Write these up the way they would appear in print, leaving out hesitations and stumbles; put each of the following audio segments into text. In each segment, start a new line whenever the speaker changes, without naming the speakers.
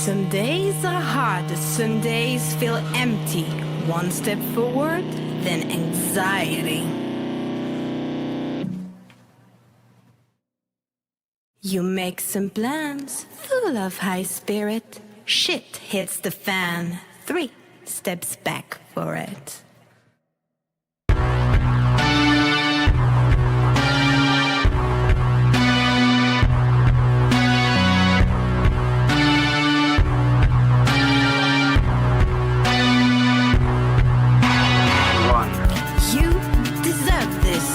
Some days are hard, some days feel empty. One step forward, then anxiety. You make some plans, full of high spirit. Shit hits the fan. 3 steps back for it. You deserve this.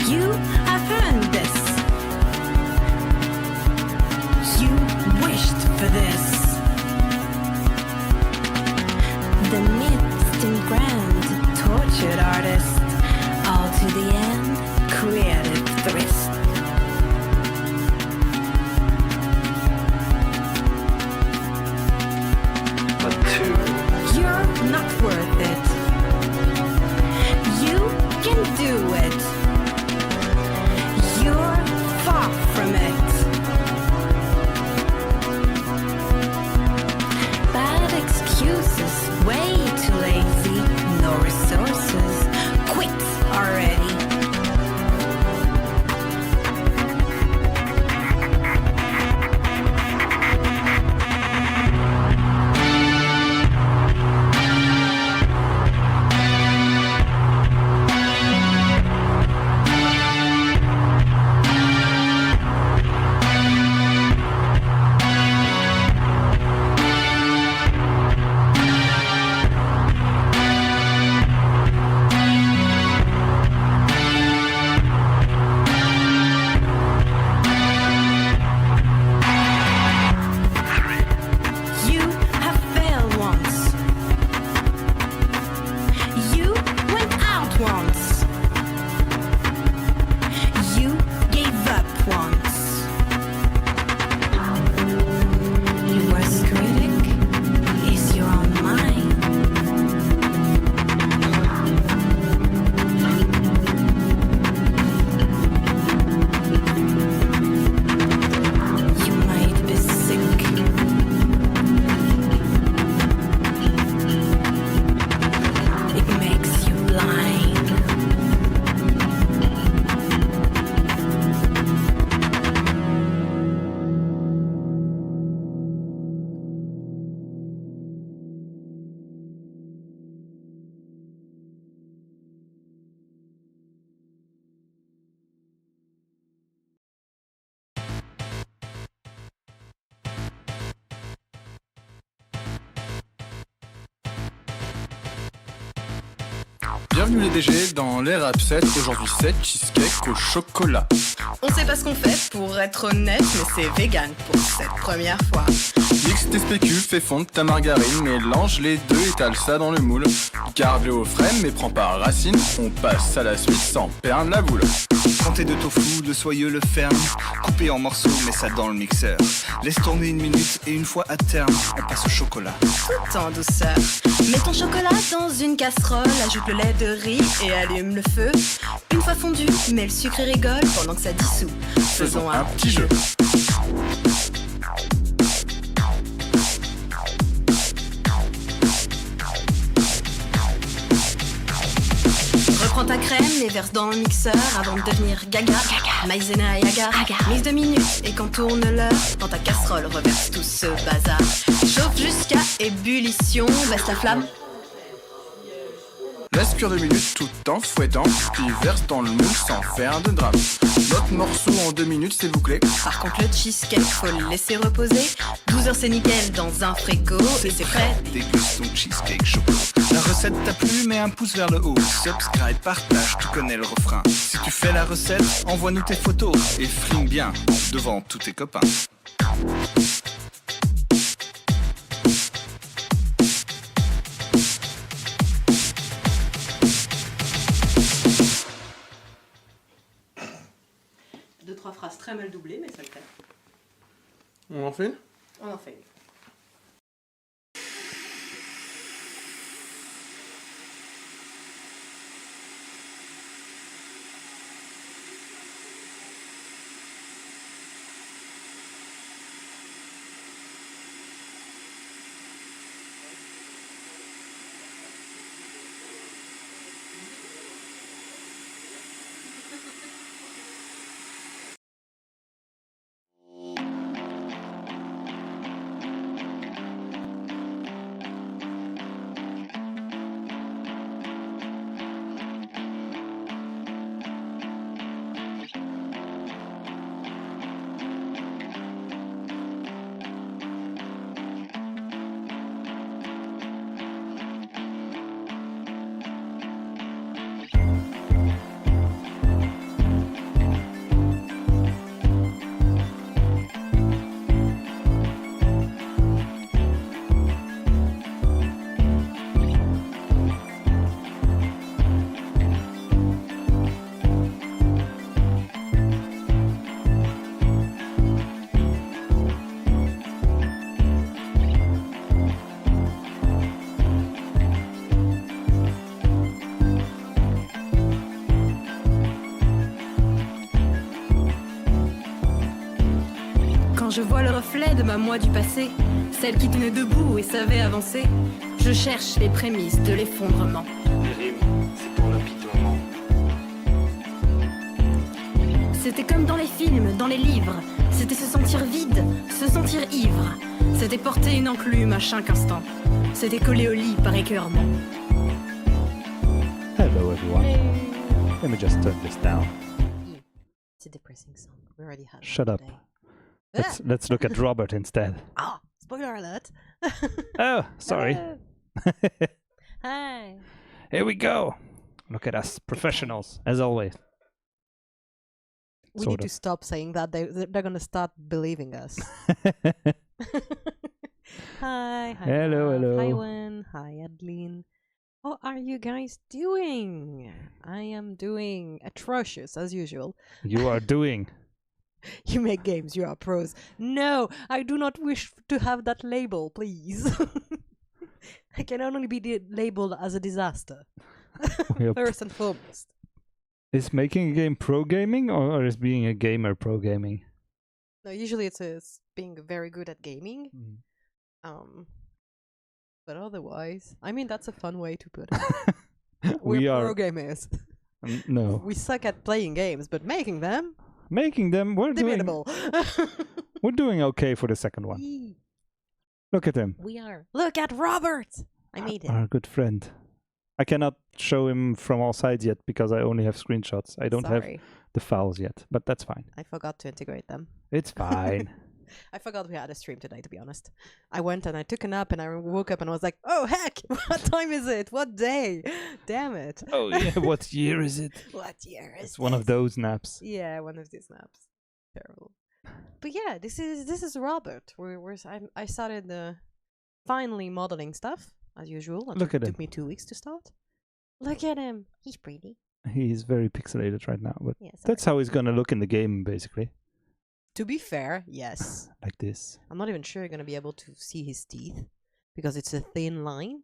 You have earned this. You wished for this. The midst and grand, tortured artist, all to the end, creative thirst.
But two.
You're not worth it. You can do it. You're far from it. Bad excuses, way too lazy, no resources. Quit already. You have failed once. You went out once. You gave up once. Your worst critic is your own mind. You might be sick. It makes you blind.
Bienvenue les DG dans les Rap 7, aujourd'hui 7 cheesecake au chocolat.
On sait pas ce qu'on fait pour être honnête, mais c'est vegan pour cette première fois.
Mixe tes spécules, fais fondre ta margarine, mélange les deux, étale ça dans le moule. Garde-le au frais, mais prends pas racine, on passe à la suite sans perdre la boule.
Comté de tofu, le soyeux, le ferme. Coupé en morceaux, mets ça dans le mixeur. Laisse tourner 1 minute et une fois à terme, on passe au chocolat.
Tout en douceur. Mets ton chocolat dans une casserole, ajoute le lait de riz et allume le feu. Une fois fondu, mets le sucre et rigole pendant que ça dissout.
Faisons un petit jeu.
Reprends ta crème, les verse dans le mixeur avant de devenir gaga. Maïzena et agar. Mise 2 minutes et quand tourne l'heure, dans ta casserole reverse tout ce bazar. Chauffe jusqu'à ébullition, baisse la flamme.
Laisse cuire 2 minutes tout en fouettant, puis verse dans le moule sans faire de drame. Notre morceau en 2 minutes c'est bouclé.
Par contre le cheesecake faut le laisser reposer. 12 heures c'est nickel dans un frigo et c'est prêt.
Déguste ton cheesecake chocolat. La recette t'a plu, mets un pouce vers le haut. Subscribe, partage, tu connais le refrain. Si tu fais la recette, envoie-nous tes photos et frime bien devant tous tes copains.
Deux, trois phrases très mal doublées, mais ça le fait.
On en fait une ?
On en fait une. Je vois le reflet de ma moi du passé, celle qui tenait debout et savait avancer. Je cherche les prémices de l'effondrement.
Les rimes, c'est pour l'apitoiement.
C'était comme dans les films, dans les livres. C'était se sentir vide, se sentir ivre. C'était porter une enclume à chaque instant. C'était coller au lit par écœurement.
Hello everyone. Let me just turn this down.
It's a depressing song. We already had.
Shut
one
up.
today.
Let's look at Robert instead.
Ah, spoiler alert.
Oh, sorry.
Hi.
Here we go. Look at us, professionals, as always.
We
Sort
need to
of.
stop saying that. They're gonna start believing us. Hi.
Hello,
Mark.
hello.
Hi, Wen. Hi, Adeline. How are you guys doing? I am doing atrocious as usual.
You are doing.
You make games, you are pros. No, I do not wish to have that label, please. I can only be labeled as a disaster.
Yep.
First and foremost.
Is making a game pro gaming or is being a gamer pro gaming?
No, usually it's being very good at gaming. But otherwise, I mean, that's a fun way to put it.
We
We're
are.
pro gamers.
No.
We suck at playing games, but making them,
Making them,
debatable.
we're doing okay for the second one.
Yee.
Look at him.
We are. Look at Robert! I made it.
Our good friend. I cannot show him from all sides yet because I only have screenshots. I don't have
Sorry,
the files yet, but that's fine.
I forgot to integrate them.
It's fine.
I forgot we had a stream today, to be honest. I went and I took a nap and I woke up and I was like, oh heck, what time is it? What day? Damn it.
Oh yeah, what year is it?
What year is
It's one of
this?
those naps.
Yeah, one of these naps. Terrible. But yeah, this is Robert. I started finally modeling stuff as usual.
Look at
It
him.
took me 2 weeks to start. Look at him. He's pretty.
He's very pixelated right now, but
Yes.
that's how he's gonna look in the game, basically,
To be fair, yes.
like this.
I'm not even sure you're gonna be able to see his teeth because it's a thin line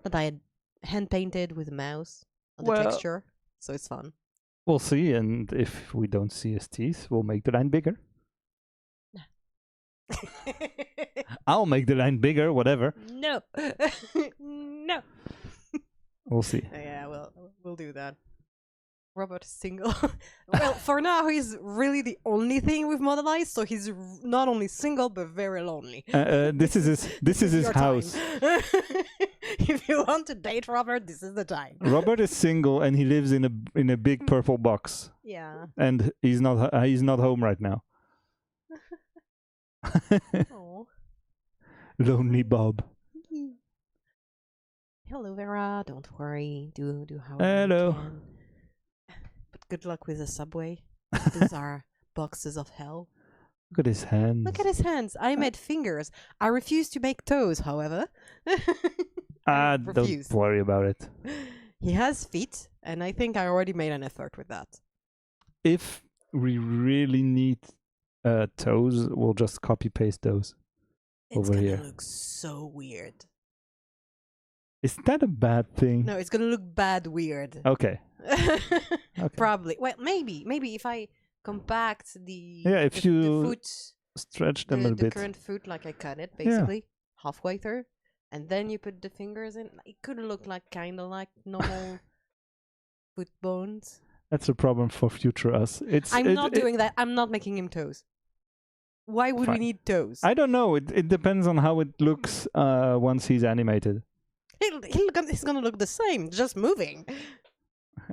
that I had hand painted with a mouse on the
Well-
texture, so it's fun.
We'll see, and if we don't see his teeth, we'll make the line bigger. I'll make the line bigger, whatever.
No, no.
We'll see.
Yeah, we'll do that. Robert is single. Well, for now, he's really the only thing we've modelized, so he's not only single but very lonely.
This is his
Your
house.
time. If you want to date Robert, this is the time.
Robert is single and he lives in a big purple box,
Yeah.
and he's not home right now.
Oh.
Lonely Bob.
Hello, Vera. Don't worry. Do how
Hello.
you can. But good luck with the subway. Those are boxes of hell.
Look at his hands.
Look at his hands. I made fingers. I refuse to make toes, however. I
Don't
refuse.
worry about it.
He has feet, and I think I already made an effort with that.
If we really need toes, we'll just copy paste those.
It's
Over
gonna
here.
look so weird.
Is that a bad thing?
No, it's gonna look bad weird.
Okay. Okay.
Probably. Well, maybe if I compact the
Yeah, if
the
you
foot,
Stretch them a
the
bit.
current foot, like I cut it basically halfway through, and then you put the fingers in. It could look like kind of like normal foot bones.
That's a problem for future us.
I'm not doing that. I'm not making him toes. Why would we
Fine.
need toes?
I don't know. It depends on how it looks once he's animated.
He's gonna look the same, just moving.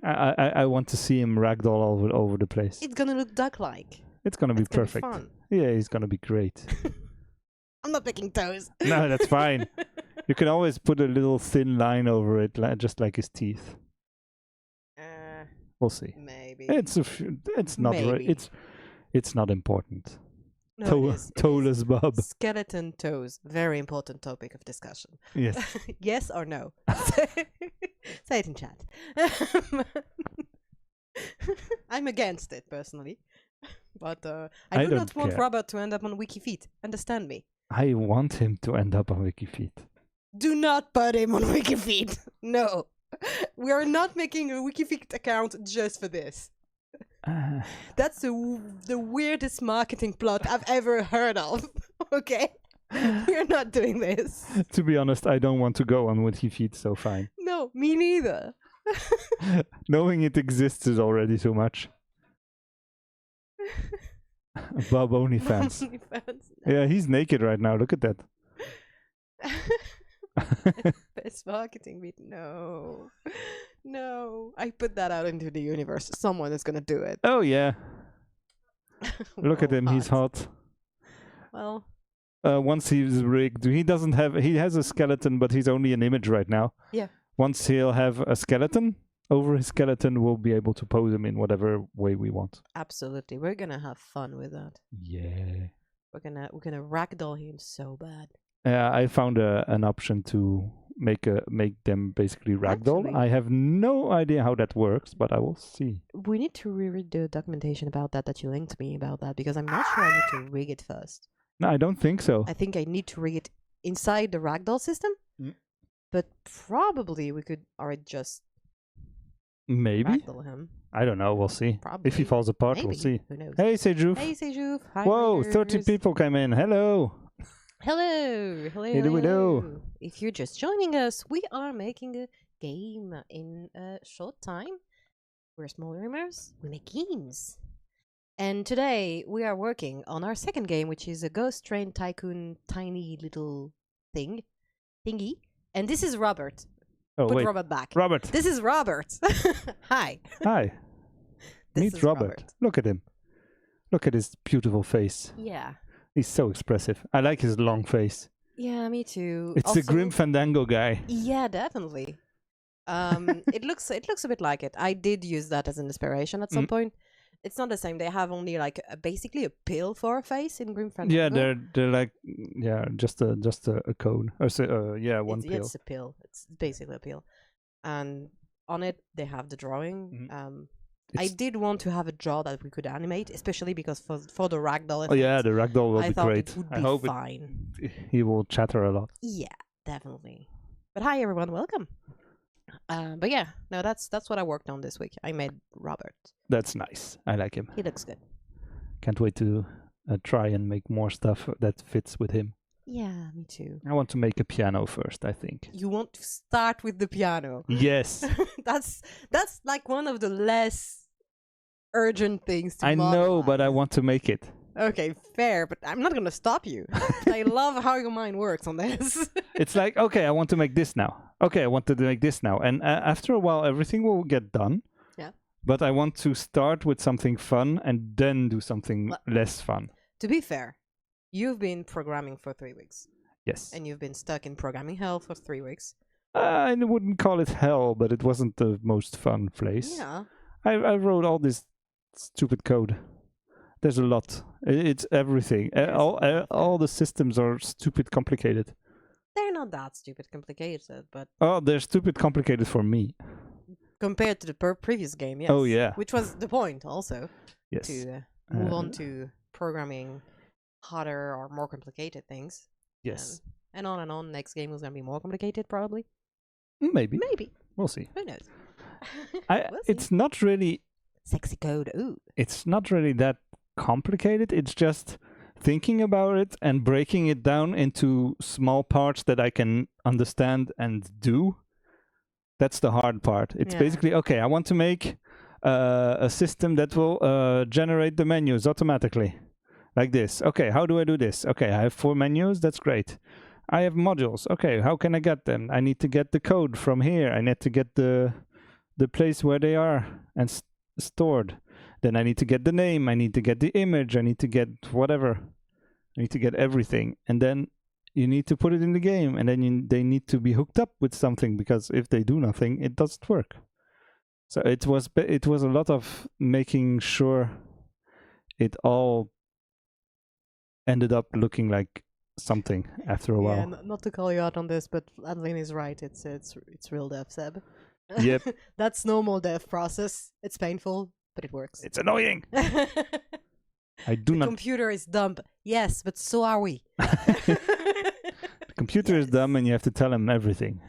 I want to see him ragdoll over the place.
It's gonna look duck-like.
It's gonna be
It's gonna be
perfect.
fun.
Yeah, he's gonna be great.
I'm not making toes.
No, that's fine. You can always put a little thin line over it, just like his teeth. We'll see.
Maybe.
It's not
Maybe.
it's not important.
No, it is.
Toeless Bob.
Skeleton toes. Very important topic of discussion.
Yes.
Yes or no? Say it in chat. I'm against it personally, but I do
don't
not want
care.
Robert to end up on WikiFeet. Understand me?
I want him to end up on WikiFeet.
Do not put him on WikiFeet. No, we are not making a WikiFeet account just for this. That's the weirdest marketing plot I've ever heard of. Okay? We're not doing this.
To be honest, I don't want to go on Wiki Feet, so fine.
No, me neither.
Knowing it exists is already too much. Bob OnlyFans.
OnlyFans.
Yeah, he's naked right now. Look at that.
Best marketing bit. No. No. I put that out into the universe. Someone is going to do it.
Oh, yeah. Look at
Well,
him. He's hot.
Well,
Once he's rigged, he has a skeleton, but he's only an image right now.
Yeah.
Once he'll have a skeleton, over his skeleton, we'll be able to pose him in whatever way we want.
absolutely. We're going to have fun with that.
Yeah.
We're gonna ragdoll him so bad.
I found an option to make them basically ragdoll.
Actually-
I have no idea how that works, but I will see.
We need to reread the documentation about that you linked me about that, because I'm not sure I need to rig it first.
No, I don't think so.
I think I need to rig it inside the ragdoll system.
Mm.
But probably we could already just
Maybe.
ragdoll him.
I don't know. We'll see.
Probably.
If he falls apart,
Maybe.
we'll see.
Who knows?
Hey, Sejuv.
Hey, Sejuv. Hi,
Whoa, 30
readers.
people came in. Hello.
Hello. Hello.
Hello, hello.
hello. If you're just joining us, we are making a game in a short time. We're small rumors. We make games. And today we are working on our second game, which is a Ghost Train Tycoon tiny little thingy. And this is Robert.
Oh,
Put
wait.
Robert back.
Robert.
This is Robert. Hi.
Hi.
This
Meet
is
Robert. Look at him. Look at his beautiful face.
Yeah.
He's so expressive. I like his long face.
Yeah, me too.
It's the Grim Fandango guy.
Yeah, definitely. It looks a bit like it. I did use that as an inspiration at some point. It's not the same. They have only like basically a pill for a face in Grim Fandango.
Yeah, they're like just a cone. Or one
it's,
pill.
It's a pill. It's basically a pill, and on it they have the drawing. I did want to have a jaw that we could animate, especially because for the ragdoll.
Oh yeah, the ragdoll will
I
be
thought
great.
it would
I
be
hope
fine.
he will chatter a lot.
Yeah, definitely. But hi everyone, welcome. But yeah, no, that's what I worked on this week. I made Robert.
That's nice. I like him.
He looks good.
Can't wait to try and make more stuff that fits with him.
Yeah, me too.
I want to make a piano first, I think.
You want to start with the piano.
Yes.
that's like one of the less urgent things to
I know,
modify.
but I want to make it.
Okay, fair, but I'm not going to stop you. I love how your mind works on this.
It's like, okay, I want to make this now. Okay, I want to make this now. And after a while, everything will get done.
Yeah.
But I want to start with something fun and then do something less fun.
To be fair, you've been programming for 3 weeks.
Yes.
And you've been stuck in programming hell for 3 weeks.
I wouldn't call it hell, but it wasn't the most fun place.
Yeah.
I wrote all this stupid code. There's a lot. It's everything. All the systems are stupid complicated.
They're not that stupid complicated, but
Oh, they're stupid complicated for me.
compared to the previous game, yes.
Oh, yeah.
Which was the point also.
Yes.
To move on to programming harder or more complicated things.
Yes.
And on. Next game was going to be more complicated, probably.
Maybe.
Maybe.
We'll see.
Who knows?
We'll it's not really.
Sexy code. Ooh.
It's not really that complicated. It's just thinking about it and breaking it down into small parts that I can understand and do. That's the hard part. It's basically, okay, I want to make a system that will generate the menus automatically. Like this. Okay, how do I do this? Okay, I have 4 menus. That's great. I have modules. Okay, how can I get them? I need to get the code from here. I need to get the place where they are and stored. Then I need to get the name. I need to get the image. I need to get whatever. I need to get everything. And then you need to put it in the game. And then they need to be hooked up with something, because if they do nothing, it doesn't work. So it was a lot of making sure it all ended up looking like something after a while.
Yeah, not to call you out on this, but Adeline is right. It's real dev, Seb.
Yep.
That's normal dev process. It's painful, but it works.
It's annoying. I do
the
not.
computer is dumb. Yes, but so are we.
The computer is dumb, and you have to tell him everything.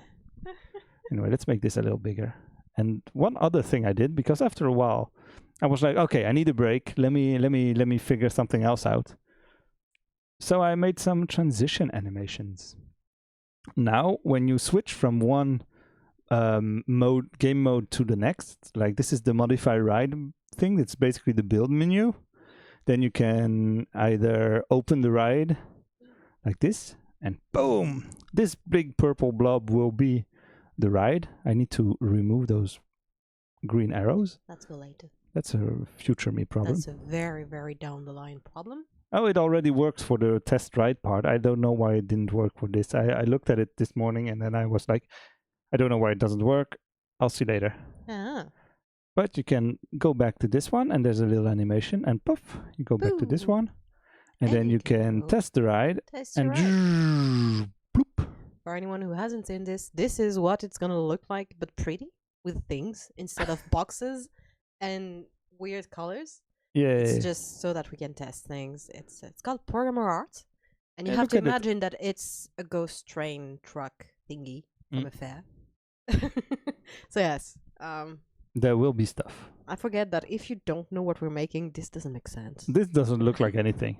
Anyway, let's make this a little bigger. And one other thing I did, because after a while, I was like, okay, I need a break. Let me figure something else out. So I made some transition animations. Now, when you switch from one game mode to the next, like this is the modify ride thing. It's basically the build menu. Then you can either open the ride like this, and boom, this big purple blob will be the ride. I need to remove those green arrows.
Let's go later.
That's a future me problem.
That's a very, very down the line problem.
Oh, it already works for the test ride part. I don't know why it didn't work for this. I looked at it this morning and then I was like, I don't know why it doesn't work. I'll see later.
Ah.
But you can go back to this one and there's a little animation and poof, you go back to this
Boom.
one. And then you can
go.
test the ride
Test
and
your ride.
bloop.
For anyone who hasn't seen this, this is what it's gonna look like, but pretty, with things instead of boxes and weird colors.
Yeah.
It's just so that we can test things. It's called programmer art, and you
Yeah,
have
look
to
at it.
imagine that it's a ghost train truck thingy from a fair. So yes,
There will be stuff.
I forget that if you don't know what we're making, this doesn't make sense.
This doesn't look like anything.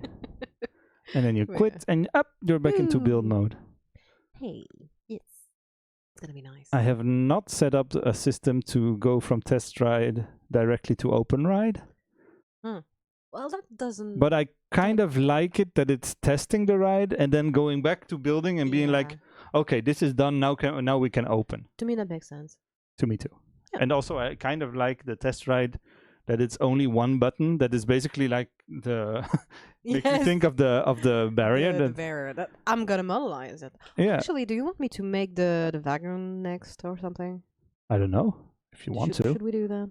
And then you
Yeah.
quit and up, you're back into build
Ooh.
mode.
Hey, yes, it's gonna be nice.
I have not set up a system to go from test ride directly to open ride,
Well, that doesn't.
but I kind of like it that it's testing the ride and then going back to building and being like,
Yeah.
okay, this is done now. Now we can open.
To me, that makes sense.
To me too.
Yeah.
And also, I kind of like the test ride that it's only one button. That is basically like the make you think of the barrier.
The
that,
barrier. That I'm gonna modelize it.
yeah,
Actually, do you want me to make the wagon next or something?
I don't know if you want to
Should we do that?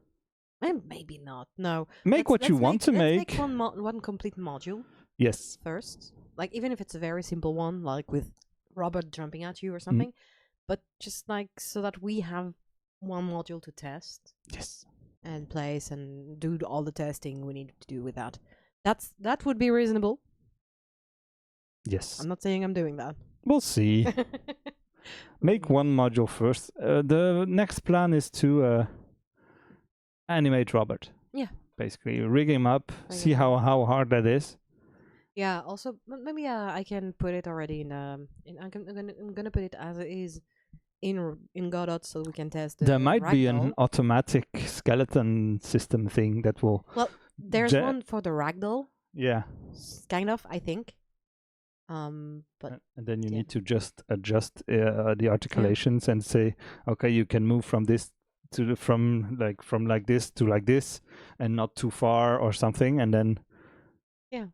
Maybe not. No.
make what you want to
let's
make.
make one complete module
Yes.
first. Like even if it's a very simple one, like with Robert jumping at you or something, but just like so that we have one module to test
Yes.
and place and do all the testing we need to do with that. That would be reasonable.
Yes.
I'm not saying I'm doing that.
We'll see. Make one module first. The next plan is to animate Robert.
Yeah.
Basically, rig him up,
Rig
see
him
how hard that is.
Yeah. Also, maybe I can put it already in. I'm gonna put it as it is in Godot, so we can test.
There might be an
ragdoll.
automatic skeleton system thing that will.
Well, there's
Ja-
one for the ragdoll,
Yeah.
kind of. I think. But
And then you
yeah.
need to just adjust the articulations and say, okay, you can move from this to from like this to like this, and not too far or something, and then
yeah,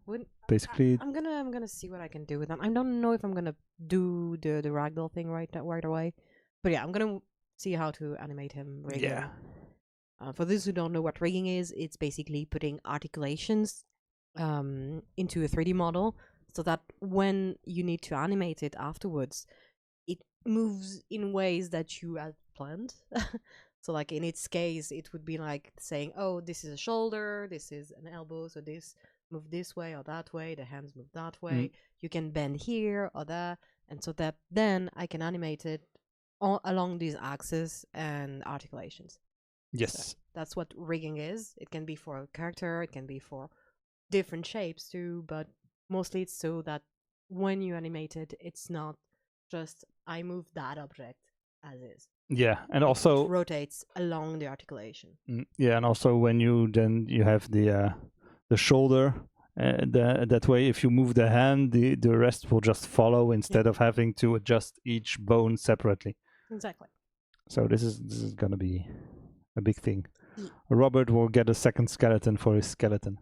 basically
I'm gonna see what I can do with them. I don't know if I'm gonna do the ragdoll thing right away, but yeah, I'm gonna see how to animate him rigging.
Yeah.
For those who don't know what rigging is, it's basically putting articulations into a 3D model so that when you need to animate it afterwards, it moves in ways that you had planned. So like in its case, it would be like saying, oh, this is a shoulder, this is an elbow, so this move this way or that way, the hands move that way, you can bend here or there, and so that then I can animate it along these axes and articulations.
yes.
So that's what rigging is. It can be for a character, it can be for different shapes too, but mostly it's so that when you animate it, it's not just I move that object as is.
Yeah, and
It
also
rotates along the articulation.
yeah, and also when you have the shoulder, that way if you move the hand, the rest will just follow instead of having to adjust each bone separately.
Exactly.
So this is gonna be a big thing.
Yeah.
Robert will get a second skeleton for his skeleton.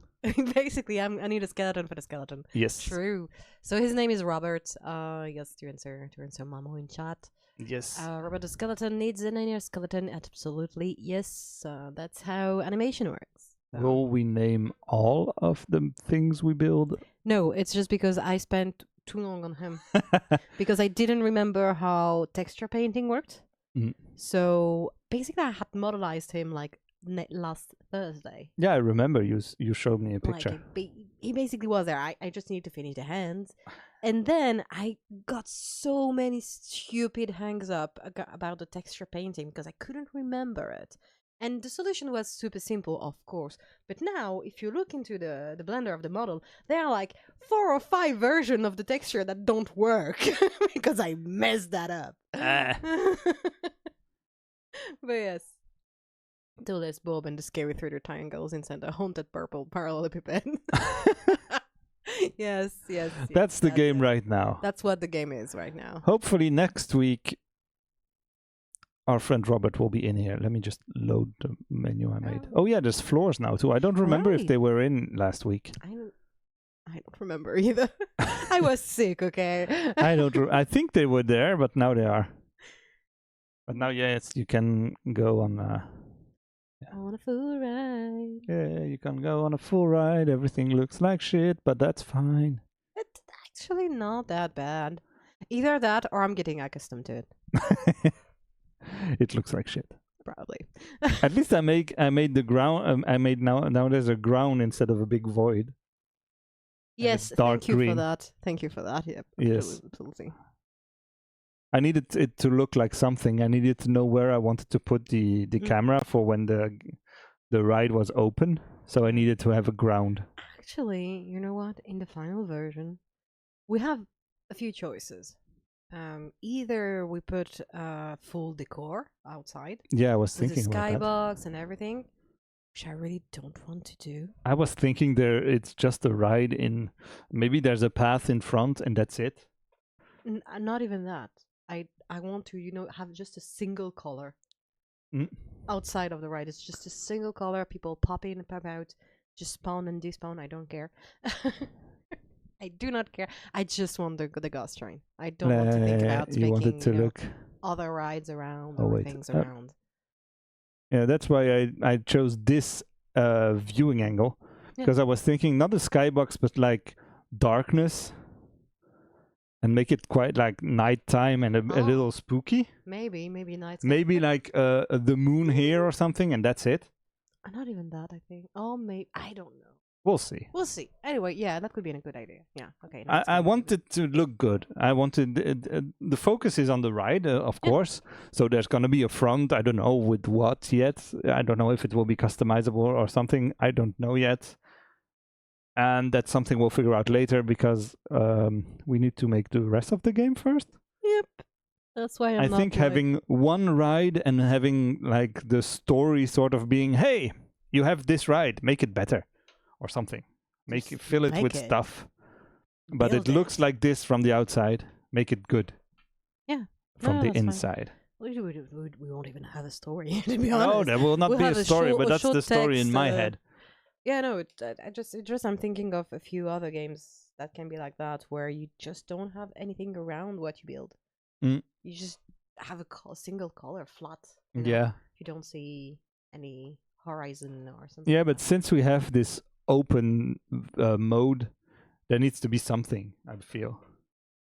Basically, I need a skeleton for the skeleton.
Yes.
True. So his name is Robert. Yes, to answer Mamo in chat.
Yes.
Robert the skeleton needs an inner skeleton. Absolutely, yes. That's how animation works.
Will we name all of the things we build?
No, it's just because I spent too long on him because I didn't remember how texture painting worked.
Mhm.
So basically, I had modelized him like last Thursday.
Yeah, I remember you showed me a picture.
Like he basically was there. I just need to finish the hands, and then I got so many stupid hangs up about the texture painting because I couldn't remember it. And the solution was super simple, of course. But now, if you look into the Blender of the model, there are like 4 or 5 versions of the texture that don't work because I messed that up. But yes. Toulouse Bob and the scary 3D triangles inside the haunted purple parallelepiped. Yes.
That's the game
it.
right now.
That's what the game is right now.
Hopefully next week our friend Robert will be in here. Let me just load the menu I made. Oh yeah, there's floors now too. I don't remember if
Right.
they were in last week.
I don't remember either. I was sick, okay?
I think they were there, but now they are. But now, yes, you can go on.
On a full ride.
Yeah, you can go on a full ride. Everything looks like shit, but that's fine.
It's actually not that bad. Either that or I'm getting accustomed to it.
It looks like shit.
Probably.
At least I made the ground. I made now there's a ground instead of a big void.
Yes,
dark
thank you for
green.
that. Thank you for that. Yep.
Yes.
Absolutely.
I needed it to look like something. I needed to know where I wanted to put the camera for when the ride was open. So I needed to have a ground.
Actually, you know what? In the final version, we have a few choices. Either we put full decor outside
Yeah, I was
with the
thinking about that.
skybox and everything, which I really don't want to do.
I was thinking it's just a ride in. Maybe there's a path in front and that's it.
Not even that. I want to, have just a single color
Mm.
outside of the ride. It's just a single color. People pop in and pop out, just spawn and despawn. I don't care. I do not care. I just want the ghost train. I don't want to think about
you want
making
it to look.
other rides around
Oh,
or
wait.
things around.
Yeah, that's why I chose this viewing angle
Yeah.
because I was thinking not a skybox but like darkness and make it quite like nighttime and a
Oh.
little spooky.
Maybe nights.
Maybe like the moon here or something, and that's it.
Not even that. I think. Oh, maybe I don't know.
We'll see.
We'll see. Anyway, yeah, that could be a good idea. Yeah. Okay.
I want it to look good. I wanted the focus is on the ride, of course. So there's gonna be a front. I don't know with what yet. I don't know if it will be customizable or something. I don't know yet. And that's something we'll figure out later because we need to make the rest of the game first.
Yep. That's why
I think having one ride and having like the story sort of being, hey, you have this ride, make it better, or something. Fill it
make
with
it.
stuff. But
Build
it looks like this from the outside. Make it good.
Yeah.
From
No,
the
that's fine.
inside.
We won't even have a story, to be
No,
honest.
there will not
We'll
be a
have a
story,
short-
but
a
that's the
short
story in
text,
my head.
Yeah, no, I'm thinking of a few other games that can be like that, where you just don't have anything around what you build.
Mm.
You just have a single color, flat. You know?
Yeah.
You don't see any horizon or something.
Yeah,
like
but
that.
since we have this open mode, there needs to be something, I feel.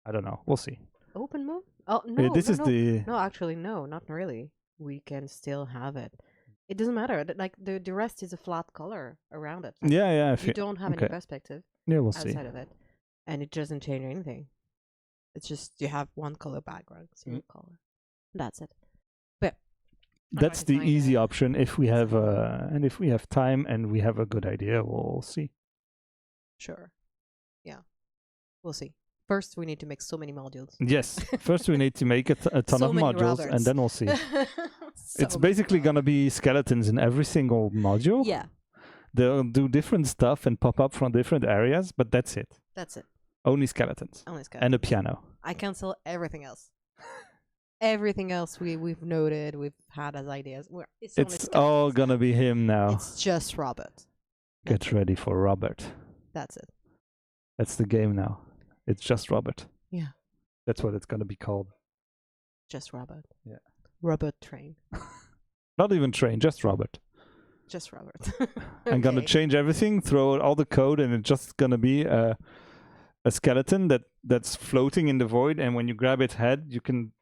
I don't know. We'll see.
Open mode? Oh no,
This
no,
is
no.
the...
No, actually, no, not really. We can still have it. It doesn't matter. Like the rest is a flat color around it. Like,
Yeah, I
you
feel...
don't have
okay.
any perspective
Yeah, we'll see.
outside of it, and it doesn't change anything. It's just you have one color background, single color. That's it. But
That's the easy option if we have and if we have time and we have a good idea, we'll see.
Sure. Yeah, we'll see. First, we need to make so many modules.
Yes. First, we need to make a ton
So
of
many
modules,
Roberts.
and then we'll see. It's
So
basically
many
gonna be skeletons in every single module.
Yeah,
They'll do different stuff and pop up from different areas, but that's it.
that's it.
Only skeletons
Only Sky.
and a piano.
I cancel everything else. Everything else we've noted, we've had as ideas. It's only
It's all
skeletons.
gonna be him now.
It's just Robert.
Get ready for Robert.
That's it.
That's the game now. It's just Robert.
Yeah.
That's what it's gonna be called.
Just Robert.
Yeah.
Robert train.
Not even train, just Robert.
Just Robert.
I'm gonna
Okay.
change everything, throw out all the code, and it's just gonna be a skeleton that's floating in the void. And when you grab its head, you can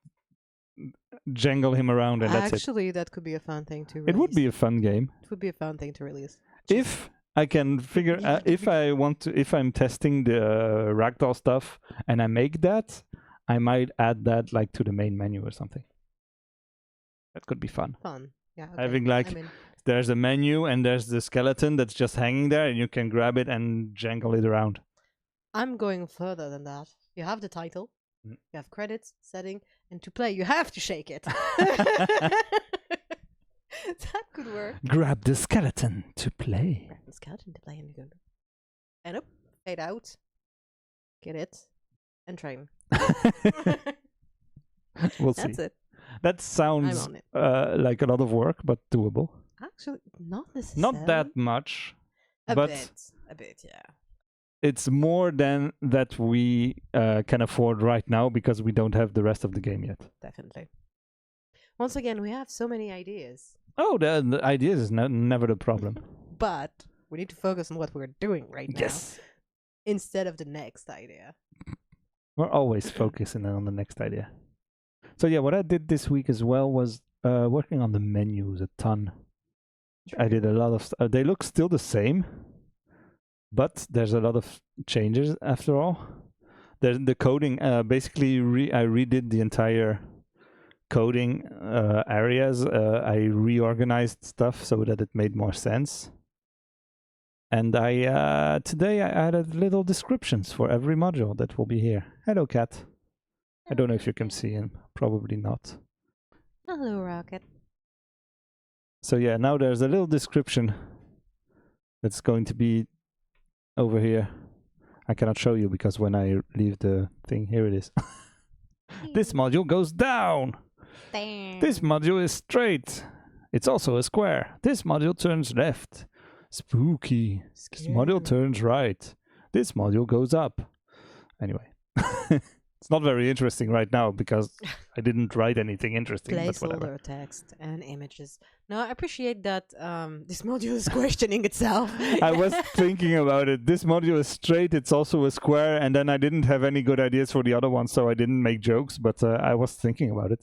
jangle him around, and that's it.
Actually, that could be a fun thing to release.
It would be a fun game
It would be a fun thing to release.
if I can figure. If I want to, if I'm testing the ragdoll stuff and I make that, I might add that like to the main menu or something. That could be fun.
Fun. Yeah. Okay.
Having like
I'm in.
there's a menu and there's the skeleton that's just hanging there, and you can grab it and jangle it around.
I'm going further than that. You have the title,
Mm.
you have credits, setting, and to play, you have to shake it. That could work.
Grab the skeleton to play.
Grab the skeleton to play and you go. And up, fade out, get it, and train.
We'll see.
That's it.
That
I'm
sounds
on it.
Like a lot of work, but doable.
Actually, not necessarily.
Not that much,
A
but
bit, yeah.
it's more than that we can afford right now because we don't have the rest of the game yet.
Definitely. Once again, we have so many ideas,
Oh, the ideas is never the problem.
but we need to focus on what we're doing right now
Yes.
instead of the next idea.
We're always focusing on the next idea. So yeah, what I did this week as well was working on the menus a ton. I did a lot of they look still the same, but there's a lot of changes after all. There's the coding. Basically, I redid the entire coding areas. I reorganized stuff so that it made more sense. And I today I added little descriptions for every module that will be here. Hello, cat. I don't know if you can see him. Probably not.
Hello, Rocket.
So yeah, now there's a little description that's going to be over here. I cannot show you because when I leave the thing, here it is. This module goes down. This module is straight. It's also a square. This module turns left. Spooky. This module turns right. This module goes up. Anyway. It's not very interesting right now because I didn't write anything interesting. But whatever.
Placeholder text and images. No, I appreciate that this module is questioning itself.
I was thinking about it. This module is straight, it's also a square, and then I didn't have any good ideas for the other one, so I didn't make jokes, but I was thinking about it.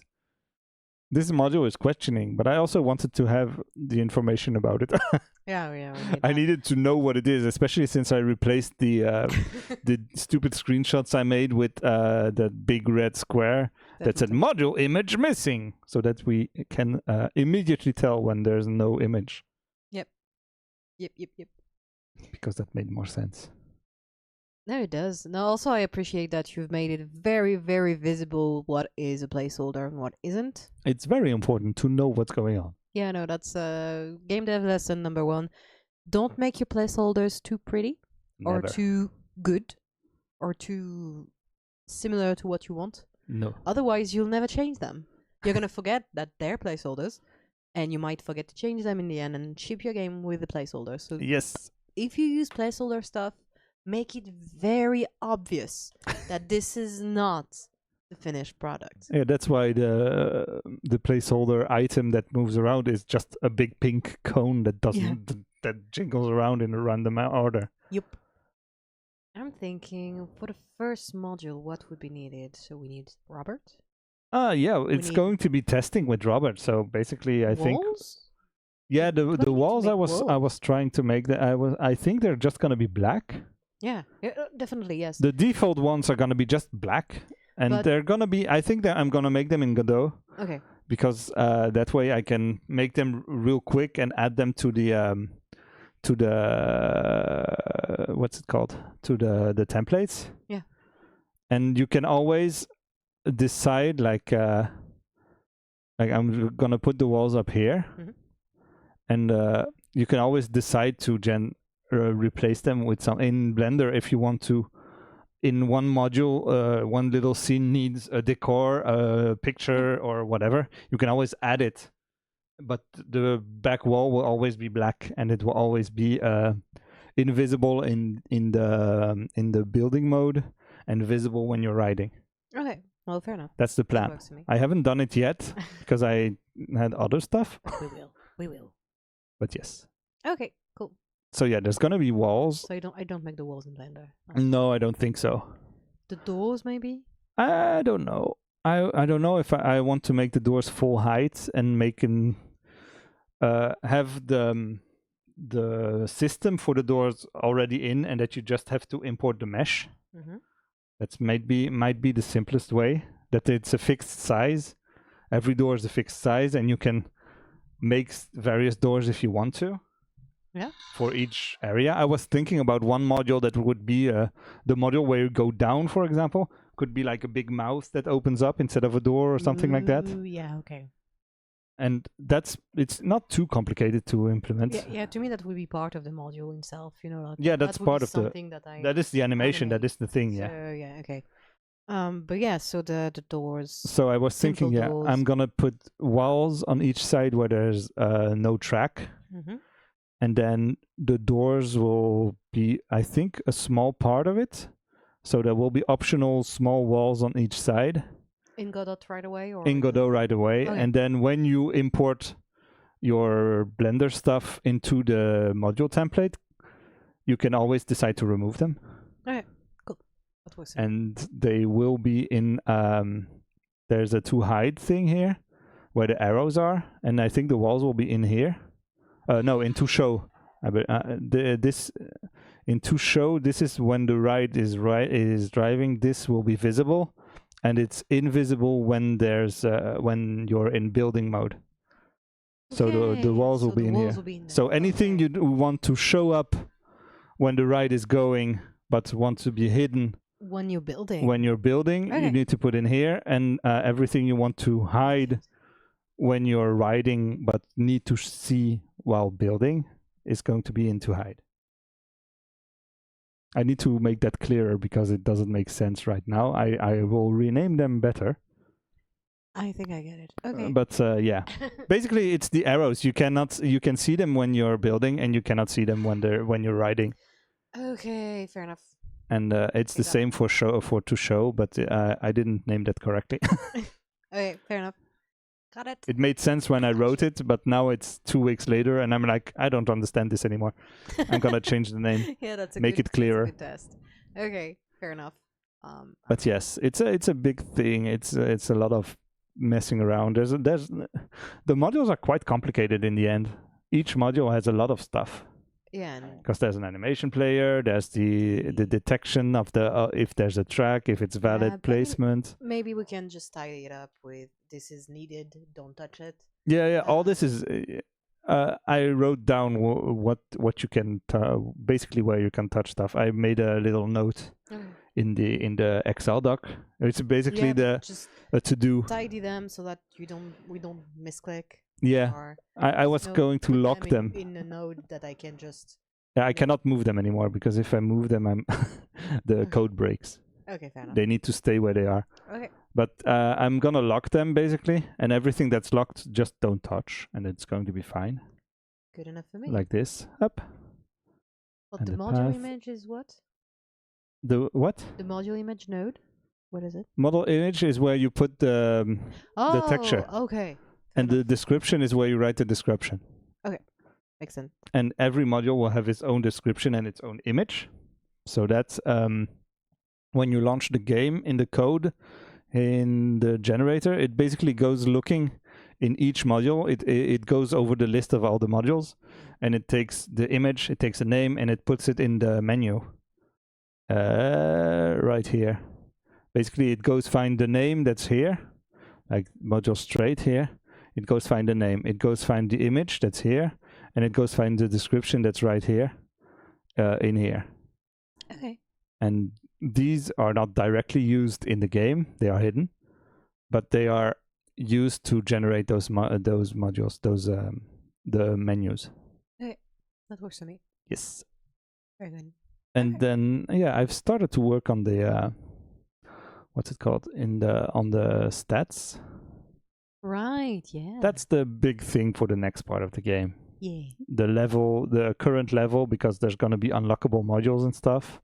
This module is questioning, but I also wanted to have the information about it.
Yeah.
I needed to know what it is, especially since I replaced the the stupid screenshots I made with that big red square that said module image missing, so that we can immediately tell when there's no image.
Yep.
Because that made more sense.
No, it does. No, also I appreciate that you've made it very, very visible what is a placeholder and what isn't.
It's very important to know what's going on.
Yeah, no, that's game dev lesson number 1. Don't make your placeholders too pretty or
Never.
too good or too similar to what you want.
No.
Otherwise, you'll never change them. You're going to forget that they're placeholders and you might forget to change them in the end and ship your game with the placeholders. So
Yes.
if you use placeholder stuff, make it very obvious that this is not the finished product.
Yeah, that's why the placeholder item that moves around is just a big pink cone that doesn't that jiggles around in a random order.
Yep. I'm thinking for the first module, what would be needed? So we need Robert.
Yeah, it's
need
going to be testing with Robert. So basically, I think
Walls?
yeah,
Don't need
the
to
walls I
make
was trying to make that I think they're just gonna be black.
Yeah, definitely, yes.
The default ones are gonna be just black, and
But-
they're gonna be. I think that I'm gonna make them in Godot.
Okay.
Because that way I can make them real quick and add them to the what's it called, to the templates.
Yeah.
And you can always decide like I'm gonna put the walls up here,
Mhm.
and you can always decide to replace them with some in Blender if you want to. In one module, one little scene needs a decor, a picture, or whatever. You can always add it, but the back wall will always be black, and it will always be invisible in the building mode and visible when you're riding.
Okay. Well, fair enough.
That's the
That
plan.
works for me.
I haven't done it yet because I had other stuff,
We will. We will.
but yes.
Okay. Cool.
So yeah, there's gonna be walls.
So I don't make the walls in Blender.
No, I don't think so.
The doors, maybe.
I don't know. I don't know if I want to make the doors full height and have the system for the doors already in, and that you just have to import the mesh.
Mm-hmm.
That's might be the simplest way. That it's a fixed size. Every door is a fixed size, and you can make various doors if you want to.
Yeah.
For each area. I was thinking about one module that would be the module where you go down, for example. Could be like a big mouth that opens up instead of a door or something like that.
Ooh, yeah, okay.
And it's not too complicated to implement.
Yeah, to me that would be part of the module itself, you know. Like,
Yeah,
that
that's
would
part
be
of the.
something that I
That is the animation. That
animate.
is the thing. Yeah.
So yeah, okay. But yeah, so the doors.
So I was thinking,
simple
yeah,
doors.
I'm gonna put walls on each side where there's no track,
Mhm.
and then the doors will be, I think, a small part of it. So there will be optional small walls on each side
In Godot right away, or
in Godot right away,
Okay.
and then when you import your Blender stuff into the module template, you can always decide to remove them.
Okay, cool. That was
And they will be in there's a to hide thing here where the arrows are, and I think the walls will be in here. No, in to show. This in to show, this is when the ride is driving. This will be visible, and it's invisible when there's when you're in building mode. So the
Okay,
walls will
so
be
the
in
walls
here.
will be in there.
So anything
Okay.
you want to show up when the ride is going, but want to be hidden
When you're building.
when you're building,
Okay.
you need to put in here, and everything you want to hide when you're riding but need to see while building is going to be into hide. I need to make that clearer because it doesn't make sense right now. I will rename them better.
I think I get it. Okay.
But yeah, basically it's the arrows. You can see them when you're building, and you cannot see them when you're riding.
Okay, fair enough.
And it's the
Got it.
same for to show, but I didn't name that correctly.
Okay, fair enough. Got it.
It made sense when I wrote it, but now it's 2 weeks later, and I'm like, I don't understand this anymore. I'm gonna change the name.
Yeah, that's a
make
good,
it clearer.
That's a good test. Okay, fair enough.
But yes, it's a big thing. It's a lot of messing around. There's the modules are quite complicated in the end. Each module has a lot of stuff
yeah, and
because there's an animation player. There's the detection of the if there's a track, if it's valid
but
placement.
maybe we can just tidy it up with this is needed, don't touch it.
Yeah. All this is. I wrote down what you can basically where you can touch stuff. I made a little note in the Excel doc. It's basically
Yeah, just
to do.
tidy them so that we don't misclick.
Yeah,
Or
I was
no,
going to
put
lock them.
in a node that I can just.
Yeah, I cannot move them anymore because if I move them, I'm the
Okay.
code breaks.
Okay, fair enough.
They need to stay where they are.
Okay.
But I'm gonna lock them basically, and everything that's locked, just don't touch, and it's going to be fine.
Good enough for me.
Like this, up.
But
and
the
the
module
path.
image is what?
The what?
The module image node? What is it?
Model image is where you put the
Oh,
texture.
okay.
and the description is where you write the description.
Makes sense.
And every module will have its own description and its own image. So that's when you launch the game in the code in the generator, it basically goes looking in each module. It goes over the list of all the modules, and it takes the image, it takes a name, and it puts it in the menu right here. Basically, it goes find the name that's here, like module straight here. It goes find the name. It goes find the image that's here, and it goes find the description that's right here, in here.
Okay.
And these are not directly used in the game; they are hidden, but they are used to generate those modules, the menus.
That works for me.
Yes.
Very good.
And
Okay.
then I've started to work on the what's it called on the stats.
Right, yeah.
That's the big thing for the next part of the game.
yeah.
The current level, because there's going to be unlockable modules and stuff,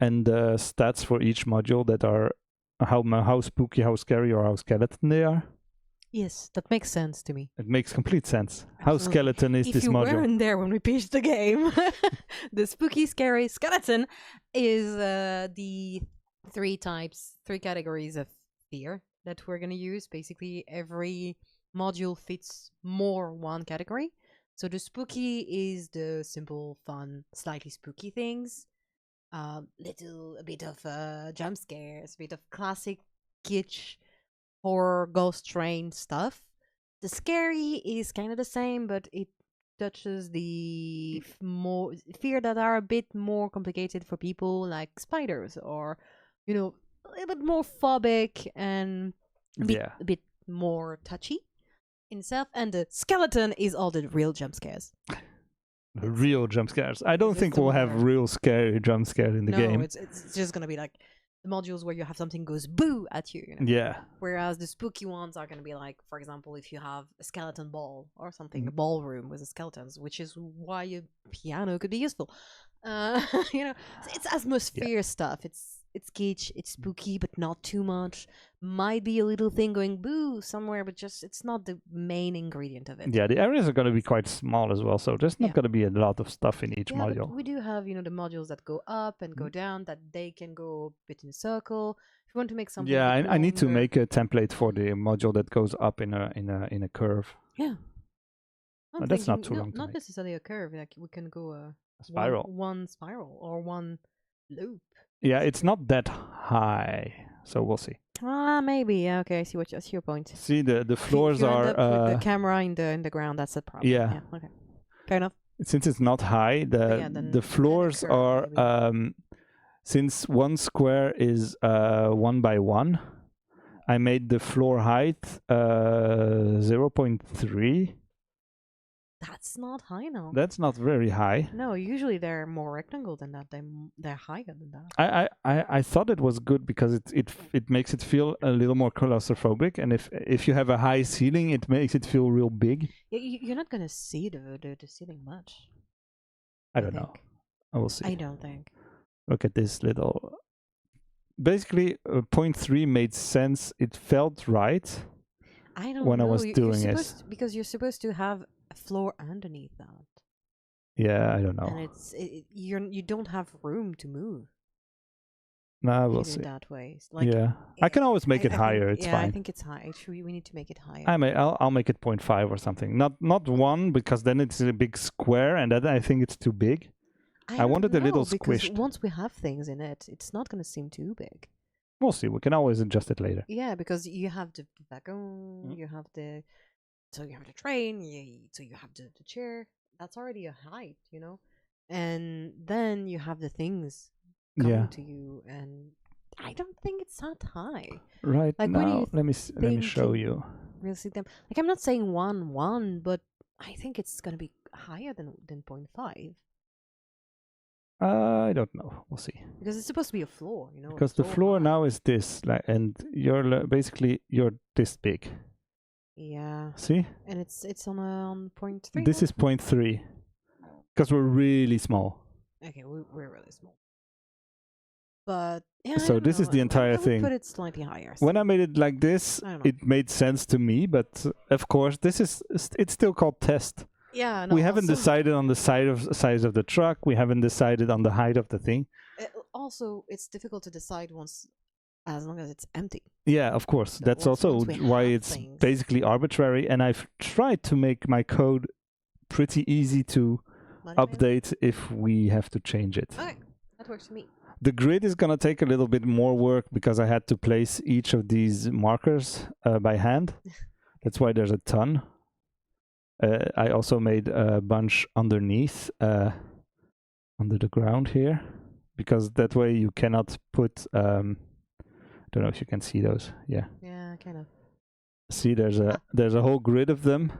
and the stats for each module that are how spooky, how scary, or how skeleton they are.
Yes, that makes sense to me.
It makes complete sense. How
Absolutely.
skeleton is
If
this
you
module?
weren't there when we pitched the game, the spooky, scary skeleton is the three categories of fear that we're going to use. Basically, every module fits more one category. So the spooky is the simple, fun, slightly spooky things. A bit of jump scares, a bit of classic kitsch horror ghost train stuff. The scary is kind of the same, but it touches the more fear that are a bit more complicated for people like spiders, or a little bit more phobic and
Yeah.
a bit more touchy in itself. And the skeleton is all the real jump scares.
The real jump scares. I don't
It's
think
the
we'll have
one
real scary jump scares in the
no,
game.
it's just gonna be like the modules where you have something goes boo at you.
Yeah.
Whereas the spooky ones are going to be like, for example, if you have a skeleton ball or something, a ballroom with the skeletons, which is why a piano could be useful. It's atmosphere stuff. It's kitsch, it's spooky, but not too much. Might be a little thing going boo somewhere, but just it's not the main ingredient of it.
Yeah, the areas are going to be quite small as well, so there's not
Yeah.
going to be a lot of stuff in each
Yeah, but
module.
we do have, the modules that go up and go down, that they can go a bit in a circle. If you want to make something,
Yeah,
a bit
I need to
longer-
make a template for the module that goes up in a curve.
Yeah. I'm
That's not
thinking
too long to
not
make.
necessarily a curve. Like we can go
A spiral.
one spiral or one loop.
Yeah, it's not that high, so we'll see.
Maybe. Yeah, okay, I see your point.
See, the
If you
floors
end
are
up with the camera in the ground. That's the problem.
yeah.
Okay. Fair enough.
since it's not high,
yeah, then
the floors
curve,
are
maybe.
since one square is 1 by 1. I made the floor height 0.3.
That's not high now.
That's not very high.
No, usually they're more rectangle than that. They're higher than that.
I thought it was good because it makes it feel a little more claustrophobic, and if you have a high ceiling, it makes it feel real big.
You're not gonna see the ceiling much.
I don't know.
think.
I will see.
I don't think.
Look at this little. Basically, 0.3 made sense. It felt right.
I don't
When I
know.
was
You're
doing
supposed because you're supposed to have a floor underneath that,
Yeah, I don't know.
and you don't have room to move.
Nah,
if
we'll
you do
see.
it that way. Like,
Yeah, I can always make it
I
higher.
Think,
It's
yeah,
fine.
I think it's high. We need to make it higher.
I'll make it 0.5 or something. Not 1 because then it's a big square, and that I think it's too big. I
don't
wanted a little
know, because
squished.
once we have things in it, it's not going to seem too big.
We'll see. We can always adjust it later.
Yeah, because you have the wagon, you have the train, so you have the chair. That's already a height, and then you have the things coming
Yeah.
to you, and I don't think it's that high.
Right
Like, what do
now,
you
let me show
think
you.
We'll see them. Like, I'm not saying 1, but I think it's gonna be higher than 0.5
I don't know. We'll see.
because it's supposed to be a floor,
Because the floor
high.
now is this, and basically you're this big.
Yeah,
See,
and it's on 0.3.
this
now?
is 0.3 because we're really small.
Okay, we're really small. But yeah, I
So
don't
this is
know.
the
I
entire
would
thing.
Put it slightly higher.
When I made it like this,
I don't know.
it made sense to me. But of course, it's still called test.
Yeah, no,
We haven't
also,
decided on the size of the truck. We haven't decided on the height of the thing.
Also, it's difficult to decide as long as it's empty.
Yeah, of course.
So
That's
once
also
we
why
have
it's
things-
basically arbitrary. And I've tried to make my code pretty easy to
Manipulate.
update if we have to change it.
Okay, that works for me.
The grid is going to take a little bit more work because I had to place each of these markers by hand. That's why there's a ton. I also made a bunch underneath, under the ground here, because that way you cannot put, I don't know if you can see those. Yeah.
Yeah, kind of.
See, there's a whole grid of them,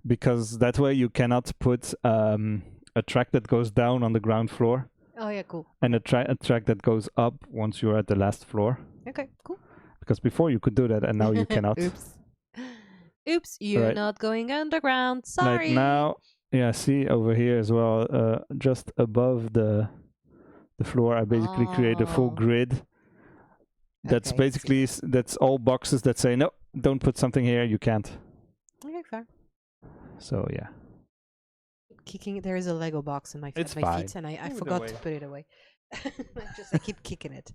because that way you cannot put a track that goes down on the ground floor
Oh yeah, cool.
and a track that goes up once you're at the last floor.
Okay, cool.
Because before you could do that and now you cannot.
Oops. Oops, you're
Right.
not going underground. Sorry.
Like now, yeah, see over here as well, just above the floor, I basically create a full
Oh.
grid. That's
Okay,
basically, that's all boxes that say, no, don't put something here, you can't.
Okay, fair.
So yeah.
Kicking. There is a Lego box in my
It's
my feet,
fine.
and I
Move it
forgot
away.
to put it away. I keep kicking it.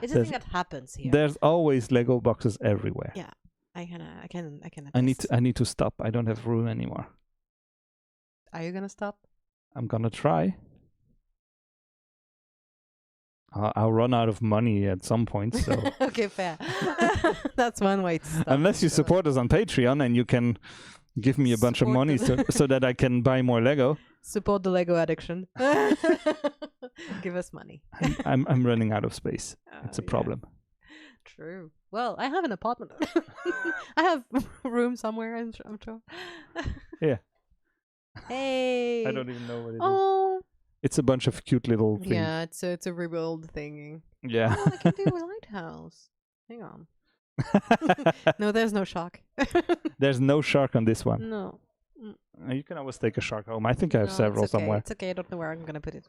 It's a
There's-
thing that happens here.
There's always Lego boxes everywhere.
Yeah. I can.
I
attest.
need to stop. I don't have room anymore.
Are you gonna stop?
I'm gonna try. I'll run out of money at some point. So
Okay, fair. That's one way to start.
unless you support us on Patreon and you can give me a bunch of
Support
money so that I can buy more Lego,
Support the Lego addiction. Give us money.
I'm running out of space.
Oh,
It's a
yeah.
problem.
True. Well, I have an apartment. I have room somewhere, I'm sure.
Yeah.
Hey.
I don't even know what it is.
Oh.
It's a bunch of cute little things.
Yeah, it's a rebuild thingy.
Yeah.
Oh, I can do a lighthouse. Hang on. No, there's no shark.
There's no shark on this one.
No.
You can always take a shark home. I think I have
No,
several
it's okay.
somewhere.
It's okay. I don't know where I'm gonna put it.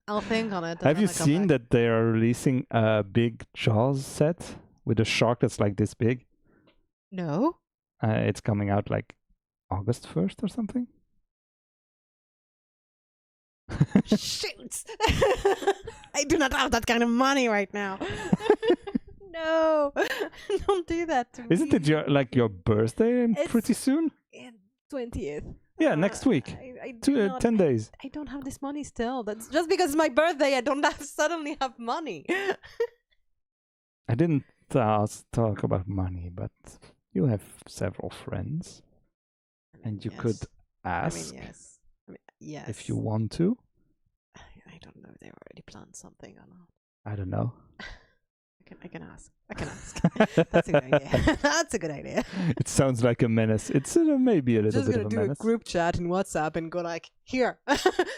I'll think on it. and
Have you
then I'll come
seen
back.
that they are releasing a big Jaws set with a shark that's like this big?
No.
It's coming out like August 1st or something.
Shoot! I do not have that kind of money right now. No, don't do that to me.
Isn't it your birthday
It's-
pretty soon?
20th?
Yeah, next week.
I do not-
10 days.
I don't have this money still. That's just because it's my birthday. I don't suddenly have money.
I didn't talk about money, but you have several friends, and you could ask
yes. Yes.
if you want to.
I don't know if they already planned something or not.
I don't know.
I can ask. I can ask. That's a good idea. That's a good idea.
It sounds like a menace. It's maybe a little
Just
bit
gonna
of a
do
menace.
a group chat in WhatsApp and go like, here,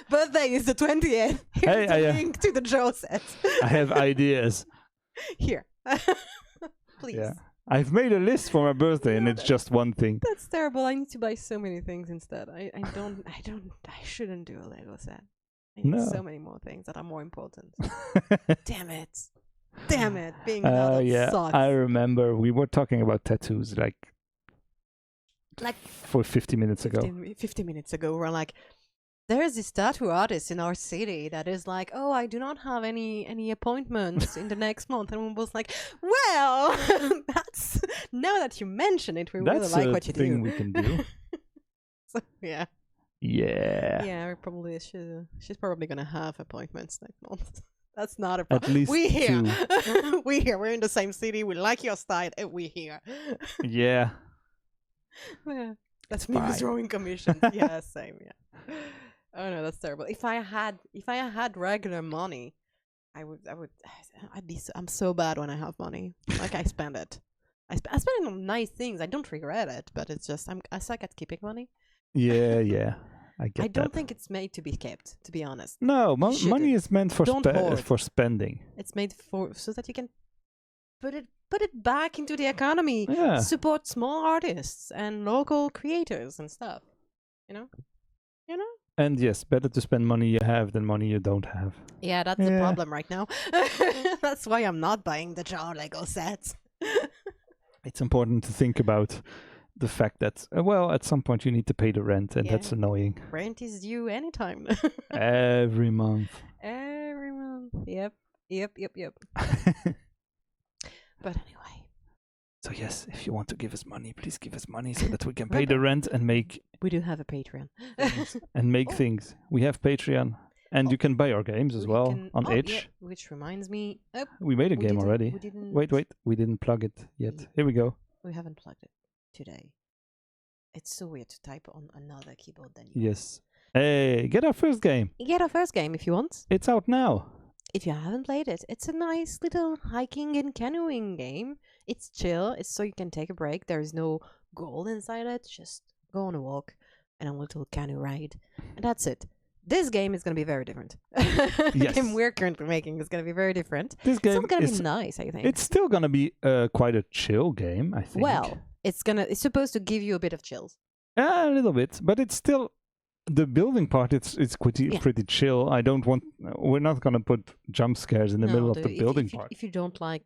birthday is the 20th.
Hey,
Here's the link to the Joe set.
I have ideas.
Here. Please.
Yeah. I've made a list for my birthday, and
No,
it's just one thing.
That's terrible. I need to buy so many things instead. I shouldn't do a Lego set. I need
No.
so many more things that are more important. Damn it. Damn it. Being an adult
Yeah,
sucks.
I remember we were talking about tattoos like
Like
for 50 minutes ago.
50 minutes ago, we're like, there's this tattoo artist in our city that is like, oh, I do not have any appointments in the next month. And we was like, well, that's now that you mention it, we
That's
really like
a
what you
thing
do.
we can do.
So, yeah.
Yeah.
We probably she's probably gonna have appointments next month. That's not a
At
problem.
least
We here.
two.
We here. We're in the same city. We like your style. And we here.
Yeah.
Yeah. That's
Fine.
me throwing commissions. Yeah, same. Yeah. Oh no, that's terrible. If I had regular money, I'm so bad when I have money. Like I spend it. I spend it on nice things. I don't regret it, but it's just I suck at keeping money.
Yeah. I get
I don't
that.
think it's made to be kept, to be honest.
No, money
shouldn't.
is meant for
Don't hoard.
for spending.
It's made for so that you can put it back into the economy.
Yeah.
Support small artists and local creators and stuff. You know?
And yes, better to spend money you have than money you don't have.
Yeah, that's the
Yeah.
problem right now. That's why I'm not buying the Jar Lego sets.
It's important to think about the fact that, at some point you need to pay the rent, and that's
Yeah.
annoying.
Rent is due anytime.
Every month.
Every month. Yep. But anyway.
So yes, if you want to give us money, please give us money so that we can pay the rent and make
We do have a Patreon. Oh.
things. We have Patreon, and you can buy our games as
We
well
can-
on
oh,
itch.
yeah, which reminds me. Oh,
We made a game already.
We didn't,
Wait, we didn't plug it yet.
Mm.
Here we go.
We haven't plugged it today. It's so weird to type on another keyboard than you.
Yes. Hey, get our first game.
Get our first game if you want.
It's out now.
If you haven't played it, it's a nice little hiking and canoeing game. It's chill. It's so you can take a break. There is no goal inside it. Just go on a walk and a little canoe ride, and that's it. This game is going to be very different. The
Yes.
game we're currently making is going to be very different.
This
It's
game
not going to
is
be nice, I think.
it's still gonna be quite a chill game, I think.
Well, it's supposed to give you a bit of chills.
A little bit, but it's still the building part. It's
Yeah.
pretty chill. I don't want. We're not gonna put jump scares in the middle of the building part.
If you don't like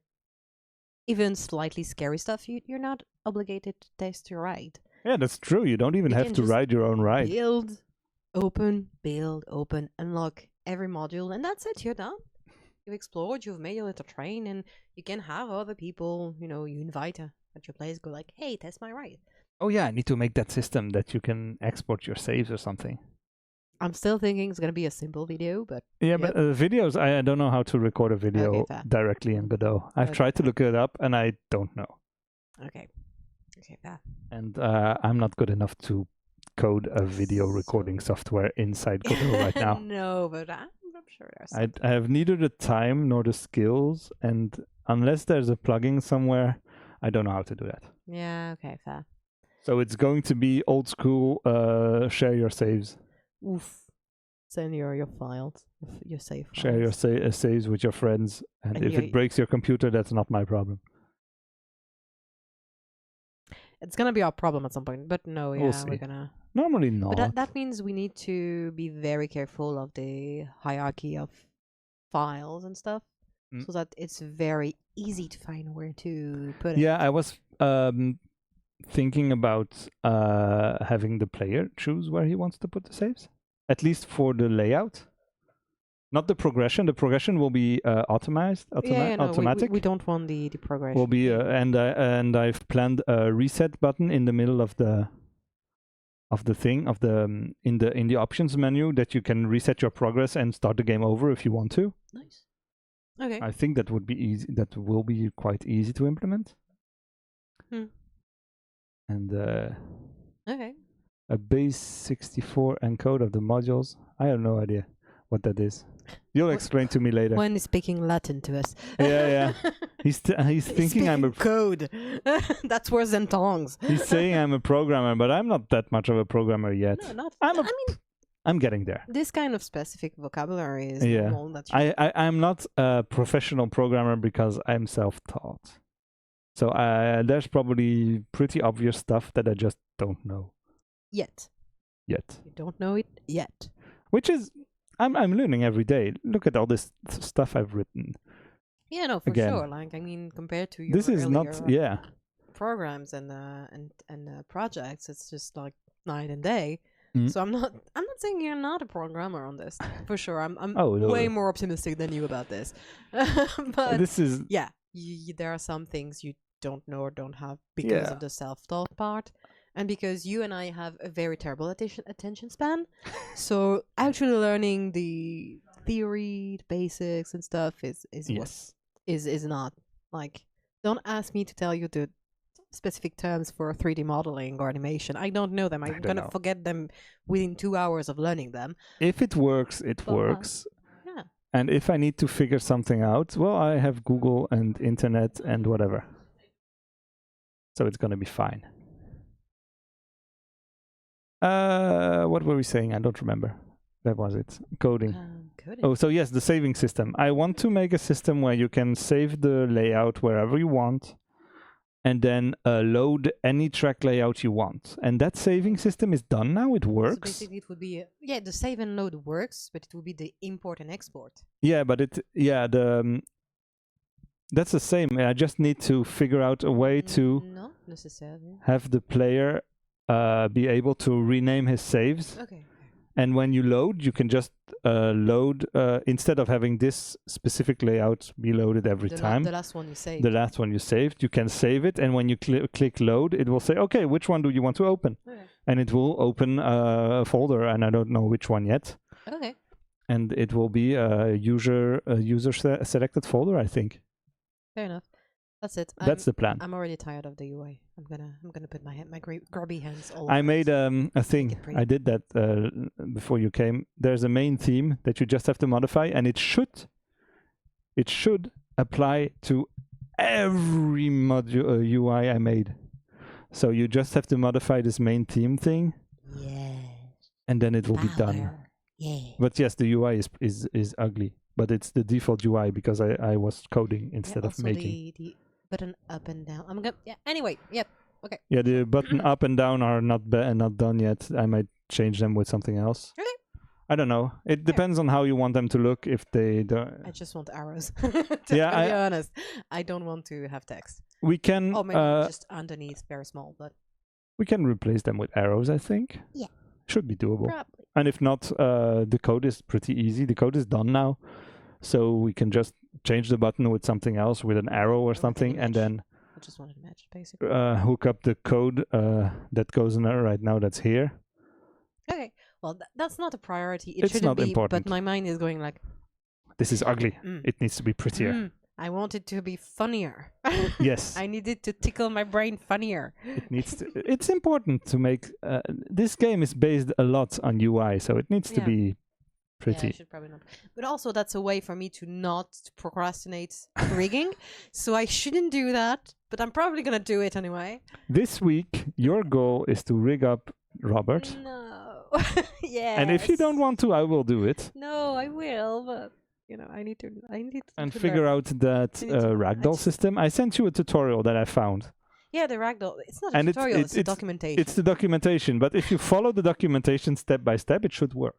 even slightly scary stuff, you're not obligated to test your ride.
Yeah, that's true. You don't even
You
have
can
to
just
ride your own ride.
build, open, unlock every module, and that's it. You're done. You've explored. You've made your little train, and you can have other people. You invite at your place. Go like, hey, test my ride.
Oh yeah, I need to make that system that you can export your saves or something.
I'm still thinking it's gonna be a simple video, but
Yeah,
Yep.
but videos, I don't know how to record a video
Okay, fair.
directly in Godot. I've
Okay,
tried to
fair.
look it up and I don't know.
okay, fair.
And I'm not good enough to code a video recording software inside Godot right now.
No, but I'm sure there's.
I have neither the time nor the skills, and unless there's a plugin somewhere, I don't know how to do that.
Yeah. Okay. Fair.
So it's going to be old school. Share your saves.
Oof. Send your files, your save files.
Share your saves with your friends, and
And
if
you-
it breaks your computer, that's not my problem.
It's gonna be our problem at some point, but no,
We'll
yeah,
see.
we're gonna.
Normally not.
But that means we need to be very careful of the hierarchy of files and stuff,
Mm.
so that it's very easy to find where to put it.
Yeah, I was thinking about having the player choose where he wants to put the saves, at least for the layout. Not the progression. The progression will be automatic.
We don't want the progression.
Will be and I've planned a reset button in the middle of the thing in the options menu that you can reset your progress and start the game over if you want to.
Nice. Okay.
I think that would be easy. That will be quite easy to implement.
Hmm.
And
Okay.
a base 64 encode of the modules. I have no idea what that is. You'll
Wh-
explain to me later.
When he's speaking Latin to us.
Yeah. He's thinking I'm a
code. That's worse than tongues.
he's saying I'm a programmer, but I'm not that much of a programmer yet.
No, not.
I'm a-
I mean,
I'm getting there.
this kind of specific vocabulary is
Yeah.
normal. That's
I'm not a professional programmer because I'm self-taught. So there's probably pretty obvious stuff that I just don't know
yet.
yet.
You don't know it yet.
Which is I'm learning every day. Look at all this stuff I've written.
Yeah, no, for
Again.
sure. Like, I mean, compared to your
This is not
earlier programs and projects, it's just like night and day.
Mm.
So I'm not saying you're not a programmer on this for sure. I'm
Oh, no.
way more optimistic than you about this. But
This is
yeah, there are some things you don't know or don't have because
Yeah.
of the self-taught part, and because you and I have a very terrible attention span. So actually learning the theory, the basics and stuff is
yes.
is not like. Don't ask me to tell you the specific terms for 3D modeling or animation. I don't know them. I'm
don't
gonna
know.
forget them within 2 hours of learning them.
If it works, it
But,
works.
yeah.
And if I need to figure something out, well, I have Google and internet and whatever. So it's gonna be fine. What were we saying? I don't remember. That was it. Coding.
Coding.
Oh, so yes, the saving system. I want to make a system where you can save the layout wherever you want, and then load any track layout you want. And that saving system is done now. It
So
works.
basically, it would be the save and load works, but it would be the import and export.
Yeah, but that's the same. I just need to figure out a way to
Not necessarily.
have the player be able to rename his saves.
Okay.
And when you load, you can just load instead of having this specific layout be loaded every time.
The last one you saved.
The last one you saved, you can save it, and when you click load, it will say, okay, which one do you want to open?
Okay.
And it will open a folder, and I don't know which one yet.
Okay.
And it will be a user selected folder, I think.
Fair enough. That's it.
That's the plan.
I'm already tired of the UI. I'm gonna put my grubby hands all.
I
over
made
it.
a thing.
it pretty.
I did that before you came. There's a main theme that you just have to modify, and it should apply to every module UI I made. So you just have to modify this main theme thing,
Yes.
and then it will be done.
Power. Yeah.
But yes, the UI is ugly, but it's the default UI because I was coding instead of
also
making.
the button up and down. I'm gonna. Yeah. Anyway. Yep. Okay.
Yeah, the button up and down are not done yet. I might change them with something else.
Okay.
I don't know. It depends on how you want them to look. If they don't,
I just want arrows.
Yeah,
To be honest, I don't want to have text.
we can
Oh, maybe just underneath, very small, but
we can replace them with arrows. I think.
Yeah.
Should be doable.
probably.
And if not, the code is pretty easy. The code is done now, so we can just change the button with something else, with an arrow or
With an
something, and
image.
then
I just wanted to match, basically.
hook up the code that goes in there right now. That's here.
Okay. Well, that's not a priority. It
It's
shouldn't
not
be.
important.
But my mind is going like,
This is ugly.
Mm.
It needs to be prettier.
I want it to be funnier.
Yes.
I need it to tickle my brain funnier.
It needs to. It's important to make. This game is based a lot on UI, so it needs to
Yeah.
be
Yeah, I
pretty.
should probably not. But also, that's a way for me to not procrastinate rigging. So I shouldn't do that. But I'm probably gonna do it anyway.
This week, your goal is to rig up Robert.
No. Yeah.
And if you don't want to, I will do it
No, I will. But I need to.
and
to
figure
learn.
out that
I need to- I
ragdoll
just-
system. I sent you a tutorial that I found.
Yeah, the ragdoll. It's not a
And
tutorial. It's a
it's
documentation.
It's the documentation, but if you follow the documentation step by step, it should work.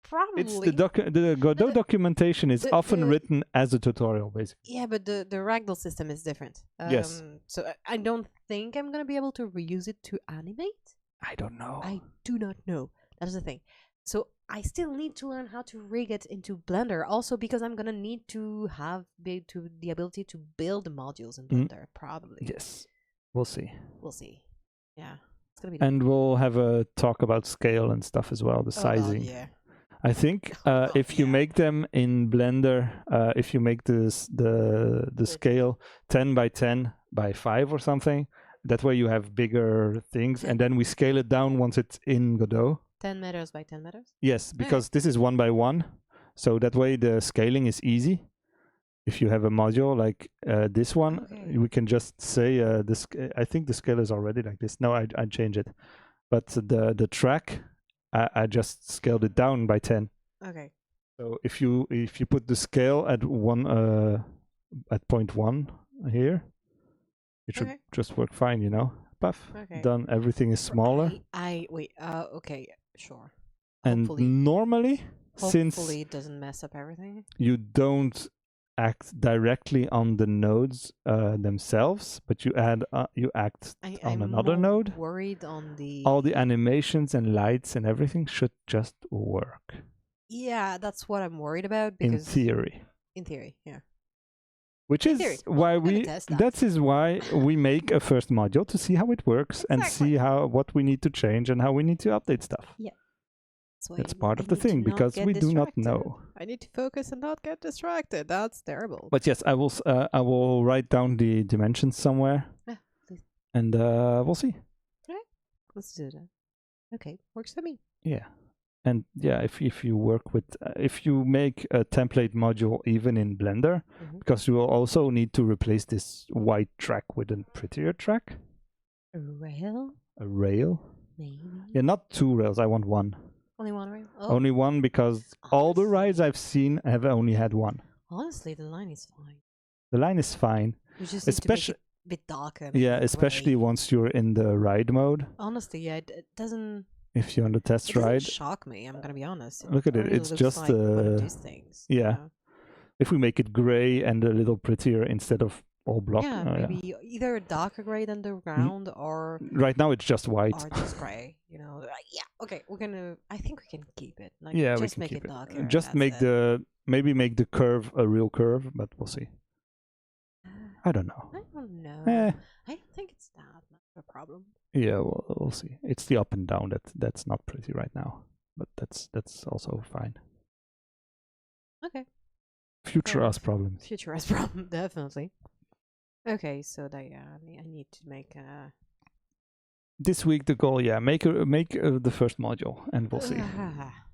probably.
It's the Godot
the-
documentation is often
the-
written as a tutorial, basically.
Yeah, but the ragdoll system is different.
Yes.
So I don't think I'm gonna be able to reuse it to animate.
I don't know.
I do not know. That's the thing. So I still need to learn how to rig it into Blender. Also because I'm gonna need to have the ability to build the modules in Blender. Probably.
Yes, we'll see.
We'll see. Yeah. It's gonna be.
And we'll have a talk about scale and stuff as well, the
Oh, God,
sizing.
yeah.
I think
Oh,
if you
yeah.
make them in Blender, if you make the scale 10 by 10 by 5 or something, that way you have bigger things, and then we scale it down once it's in Godot.
10 meters by 10 meters.
Yes, because this is 1 by 1, so that way the scaling is easy. If you have a module like this one,
Okay.
we can just say I think the scale is already like this. No, I change it, but the track I just scaled it down by 10.
Okay.
So if you put the scale at 0.1 here, it should
Okay.
just work fine, Puff.
Okay.
Done. Everything is smaller.
I wait. Okay. Sure.
And
Hopefully.
normally, since
Hopefully it doesn't mess up everything.
you don't act directly on the nodes themselves, but you act on
I'm
another
more
node,
worried on the.
all the animations and lights and everything should just work
Yeah, that's what I'm worried about
in
because
theory.
in theory, yeah.
Which
In
is
theory. Well,
why
I'm gonna
we
test that.
that is why we make a first module to see how it works and see what we need to change and how we need to update stuff.
So
That's
I-
part
I
of the
need to
thing
not
because
get
we do not
distracted.
know.
I need to focus and not get distracted. That's terrible.
But yes, I will write down the dimensions somewhere,
Yeah, please.
and we'll see.
Let's do that. Okay, works for me.
Yeah, and yeah, if you work with if you make a template module even in Blender,
Mhm.
because you will also need to replace this white track with a prettier track,
A rail,
a rail.
maybe.
Yeah, not 2 rails. I want 1.
Only one rail. Oh,
Only 1 because all the
Honestly.
rides I've seen have only had 1.
honestly, the line is fine.
The line is fine.
You just need
Especially-
to make it a bit darker. make
Yeah,
it
especially
grey.
once you're in the ride mode.
Honestly, yeah, it doesn't.
If you're on the test
It doesn't
ride,
shock me. I'm gonna be honest.
Look at it,
really
it's
looks
just,
like one of these things. you
yeah.
know?
if we make it gray and a little prettier instead of all block.
Yeah,
oh,
maybe either a darker gray than the ground or
Right now it's just white.
just gray. Yeah. Okay, we're gonna. I think we can keep it. Like,
Yeah, we
just
can
make
keep
it
it.
darker.
Just
that's
make
it.
maybe make the curve a real curve, but we'll see. I don't know.
I don't know.
Eh,
I don't think it's that much of a problem.
yeah, we'll see. It's the up and down that's not pretty right now, but that's also fine.
Okay.
Future
Fair
us problems.
Future has problem, definitely. Okay, so I need to make a.
This week the goal, yeah, make the first module, and we'll see.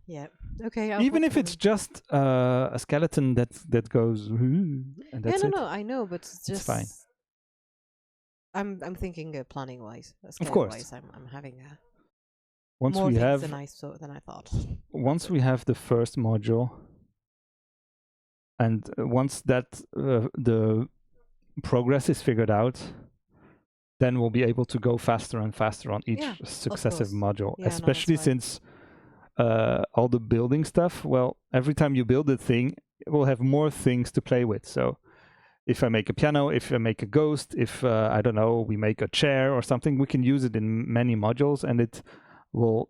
Yeah. Okay. I'll
Even
put
if it's just a skeleton that goes, and
yeah,
that's
no,
it.
no, I know, but it's just
fine.
I'm thinking planning wise.
Of course.
Wise, I'm having
Once
more
we
things
have
than I thought.
once we have the first module, and once that the progress is figured out, then we'll be able to go faster and faster on each
Yeah,
successive
course.
module.
Yeah, no, that's
Especially
right.
since all the building stuff. Well, every time you build a thing, we'll have more things to play with. So if I make a piano, if I make a ghost, if I don't know, we make a chair or something, we can use it in many modules, and it will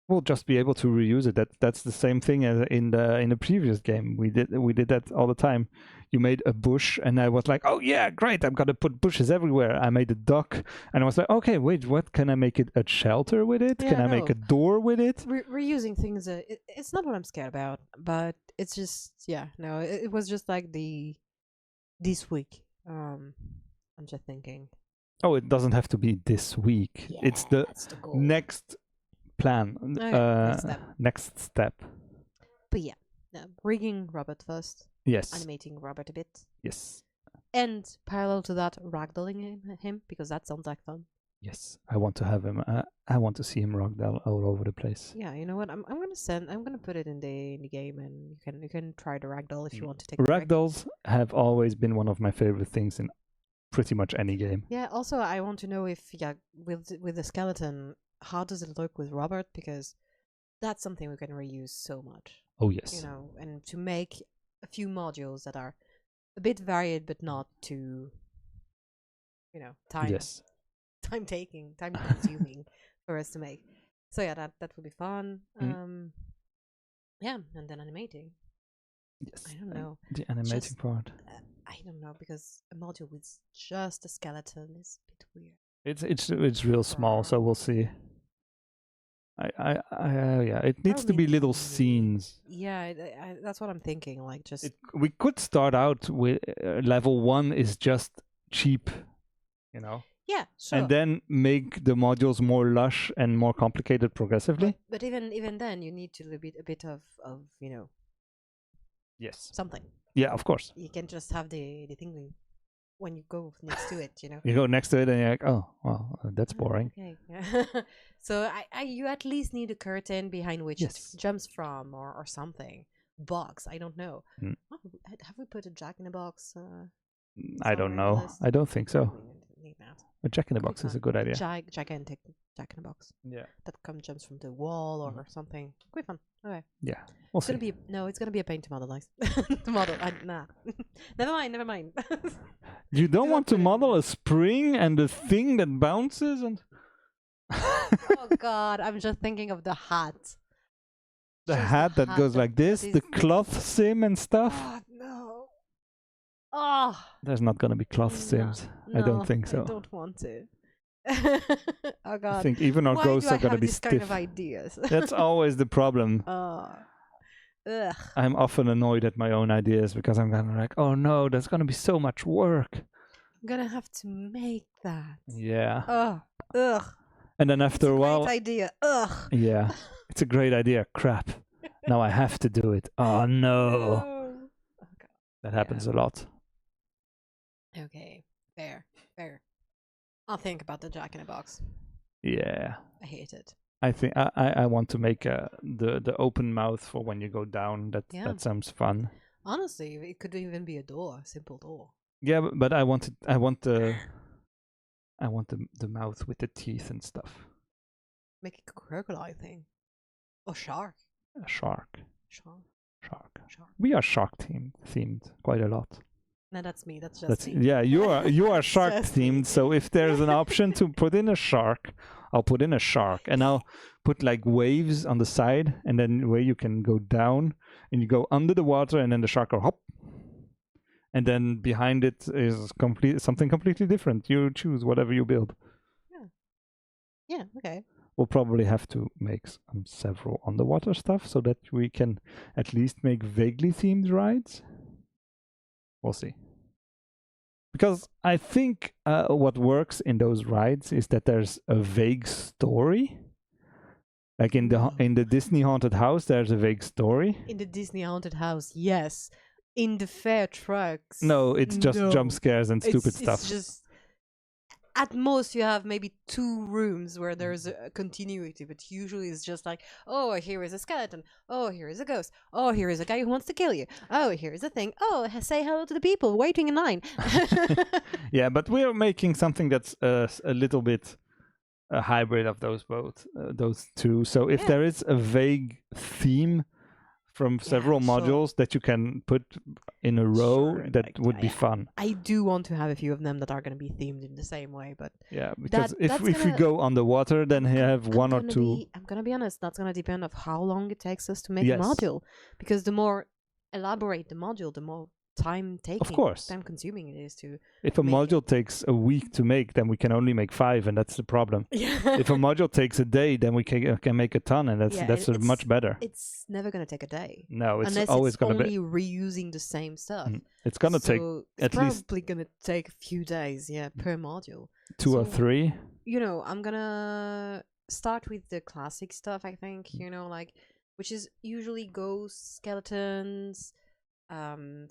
we'll just be able to reuse it. That's the same thing as in the previous game. We did that all the time. You made a bush, and I was like, oh yeah, great! I'm gonna put bushes everywhere. I made a dock, and I was like, okay, wait, what can I make it a shelter with it?
Yeah,
Can I make
no.
a door with it?
Reusing things, it's not what I'm scared about, but it's just, no, it was just like this week. I'm just thinking.
Oh, it doesn't have to be this week. It's the
That's the goal.
next plan. Next step.
But yeah, rigging Robert first,
Yes.
animating Robert a bit,
Yes.
and parallel to that, ragdolling him because that sounds like fun.
Yes. I want to have him. I want to see him rock all over the place.
Yeah, you know what? I'm gonna put it in the game, and you can try the ragdoll if you want to take the break.
Ragdolls have always been one of my favorite things in pretty much any game.
Yeah. Also, I want to know if with the skeleton, how does it look with Robert? Because that's something we can reuse so much.
Oh yes.
You know, and to make a few modules that are a bit varied but not too, time
Yes.
time consuming for us to make. So yeah, that would be fun. Yeah, and then animating.
Yes.
I don't know.
The animating
Just-
part.
I don't know, because a module with just a skeleton is a bit weird.
It's real small, so we'll see. Yeah, it needs to be little scenes.
Yeah, that's what I'm thinking. Like just
We could start out with level 1 is just cheap,
yeah, sure.
and then make the modules more lush and more complicated progressively.
But even then, you need to do a bit of
Yes.
something.
Yeah, of course.
You can just have the thing when you go next to it.
You go next to it and you're like, oh, well, that's boring.
Okay. Yeah. So you at least need a curtain behind which
Yes.
it jumps from, or something. Box. I don't know.
Mm.
Oh, have we put a Jack in the Box?
I don't
somewhere on the
know.
list?
I don't think so.
We need that.
A Jack in the Box is a good idea.
Gigantic Jack in the Box
Yeah.
that jumps from the wall or something. Quite fun. Okay.
Yeah. We'll
It's
see.
gonna be it's gonna be a pain to modelize. The model. Nah. Never mind.
You don't
do
want
not
to
put it in
model
there.
a spring and a thing that bounces and
Oh God, I'm just thinking of the hat.
the
Just
hat that goes like this,
is-
the cloth sim and stuff.
Oh no. Oh.
There's not gonna be cloth sims. I don't think so.
I don't want to. Oh God.
I think even our
Why
ghosts
do I
are gonna
have
be
this
stiff.
kind of ideas?
That's always the problem.
Oh. Ugh.
I'm often annoyed at my own ideas because I'm kind of like, oh no, there's gonna be so much work.
I'm gonna have to make that.
Yeah.
Oh. Ugh.
And then after a while,
Great idea. Ugh.
yeah, it's a great idea. Crap. Now I have to do it. Oh no.
Oh, God.
That happens a lot.
Okay. Fair. I'll think about the Jack in the Box.
Yeah.
I hate it.
I think I want to make the open mouth for when you go down.
Yeah.
That sounds fun.
Honestly, it could even be a door, simple door.
Yeah, but I want the mouth with the teeth and stuff.
Make a crocodile thing. Or shark.
A shark.
Shark.
Shark. We are shark themed quite a lot.
No, that's me. That's just me.
Yeah, you are shark
Just me.
themed. So if there's an option to put in a shark, I'll put in a shark, and I'll put like waves on the side, and then where you can go down and you go under the water, and then the shark will hop, and then behind it is something completely different. You choose whatever you build.
Yeah, okay.
We'll probably have to make several underwater stuff so that we can at least make vaguely themed rides. We'll see. Because I think what works in those rides is that there's a vague story. Like in the Disney Haunted House, there's a vague story.
In the Disney Haunted House, yes. In the fair trucks.
No, it's just
no.
jump scares and stupid
It's
stuff.
just at most you have maybe 2 rooms where there's a continuity, but usually it's just like, oh, here is a skeleton. Oh, here is a ghost. Oh, here is a guy who wants to kill you. Oh, here is a thing. Oh, say hello to the people waiting in line.
Yeah, but we're making something that's a little bit a hybrid of those two. So if
Yeah.
there is a vague theme from several
sure.
modules that you can put in a row.
Sure,
That
like,
would be
yeah.
fun.
I do want to have a few of them that are going to be themed in the same way, but
Yeah, because
that's
if we
gonna-
go underwater, then you have one or two.
I'm gonna be honest. That's gonna depend of how long it takes us to make
Yes.
a module, because the more elaborate the module, the more time taking,
course.
time consuming it is to.
If a
make it.
module takes a week to make, then we can only make 5, and that's the problem.
Yeah.
If a module takes a day, then we can make a ton, and
Yeah,
that's
it's-
much better.
It's never gonna take a day.
No, it's
Unless
always
it's
gonna
only
be.
reusing the same stuff.
It's gonna take
So
at
it's
least
probably gonna take a few days, yeah, per module.
2 or
So-
3.
You know, I'm gonna start with the classic stuff, I think,
Mm.
you know, like, which is usually ghosts, skeletons,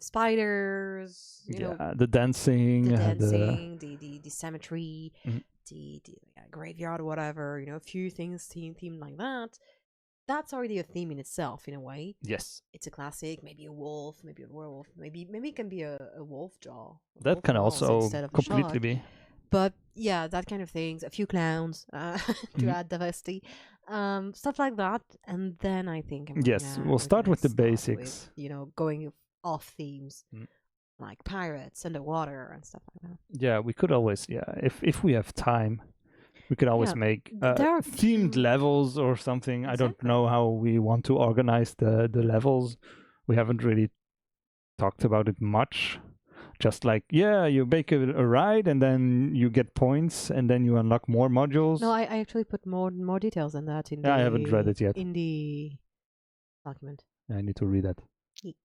spiders, you know,
The dancing,
the
the
dancing, the cemetery,
Mhm.
the graveyard, whatever, you know, a few things themed like that. That's already a theme in itself, in a way.
yes,
It's a classic, maybe a wolf, maybe a werewolf, maybe it can be a wolf jaw.
that
wolf
can
jaws
also
instead of a
completely
shark.
be.
But yeah, that kind of things. A few clowns to
Mhm.
add diversity, stuff like that. And then I think
Yes, we'll
we're
start
gonna
with the
start
basics.
you know, going off themes
Mm.
like pirates, underwater, and stuff like that.
Yeah, we could always. Yeah, if we have time, we could always
Yeah,
make
there are
themed
few-
levels or something. I don't
Exactly.
know how we want to organize the levels. We haven't really talked about it much. Just like, yeah, you make a ride and then you get points and then you unlock more modules.
No, I actually put more details than that in
Yeah,
the.
I haven't read it yet.
In the document.
I need to read that.
Ye-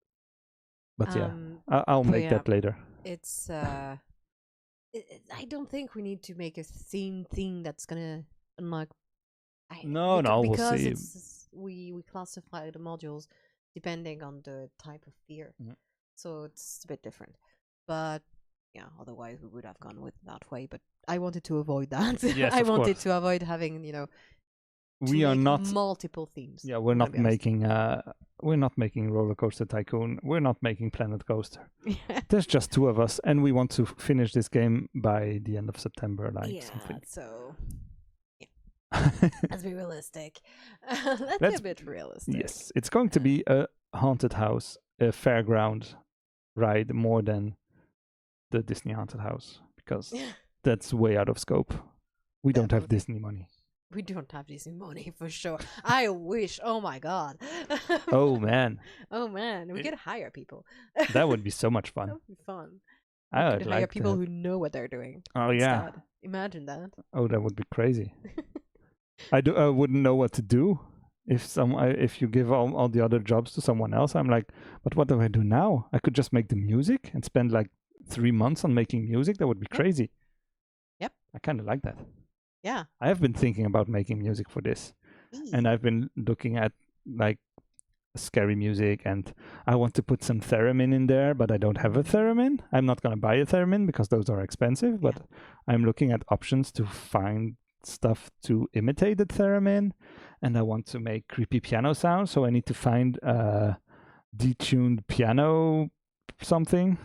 But yeah,
Um,
I'll
but
make
yeah.
that later.
It's I don't think we need to make a theme that's gonna unlock.
No, no, we'll
because
see.
We classify the modules depending on the type of fear,
Mhm.
so it's a bit different. But yeah, otherwise we would have gone with that way. But I wanted to avoid that.
Yes,
I
of
wanted
course.
to avoid having to
We are
make
not.
multiple themes.
Yeah, we're
I'm
not
gonna be honest.
making. We're not making Roller Coaster Tycoon. We're not making Planet Coaster. There's just 2 of us, and we want to finish this game by the end of September, like
yeah,
something.
so let's be realistic. Let's be
Let's-
a bit realistic.
Yes, it's going to be a haunted house, a fairground ride more than the Disney haunted house because that's way out of scope. We don't have
Definitely.
Disney money.
We don't have Disney money for sure. I wish. Oh my god.
Oh man,
Oh man, we
It-
could hire people.
that would be so much
That
fun.
would be fun.
I
We
would
could hire
like to
people
have-
who know what they're doing.
Oh yeah.
instead. Imagine that.
Oh, that would be crazy. I wouldn't know what to do if you give all the other jobs to someone else. I'm like, but what do I do now? I could just make the music and spend like 3 months on making music. That would be
Yep.
crazy.
Yep.
I kind of like that.
Yeah.
I have been thinking about making music for this, and I've been looking at like scary music, and I want to put some theremin in there, but I don't have a theremin. I'm not going to buy a theremin because those are expensive, but I'm looking at options to find stuff to imitate the theremin, and I want to make creepy piano sounds, so I need to find a detuned piano something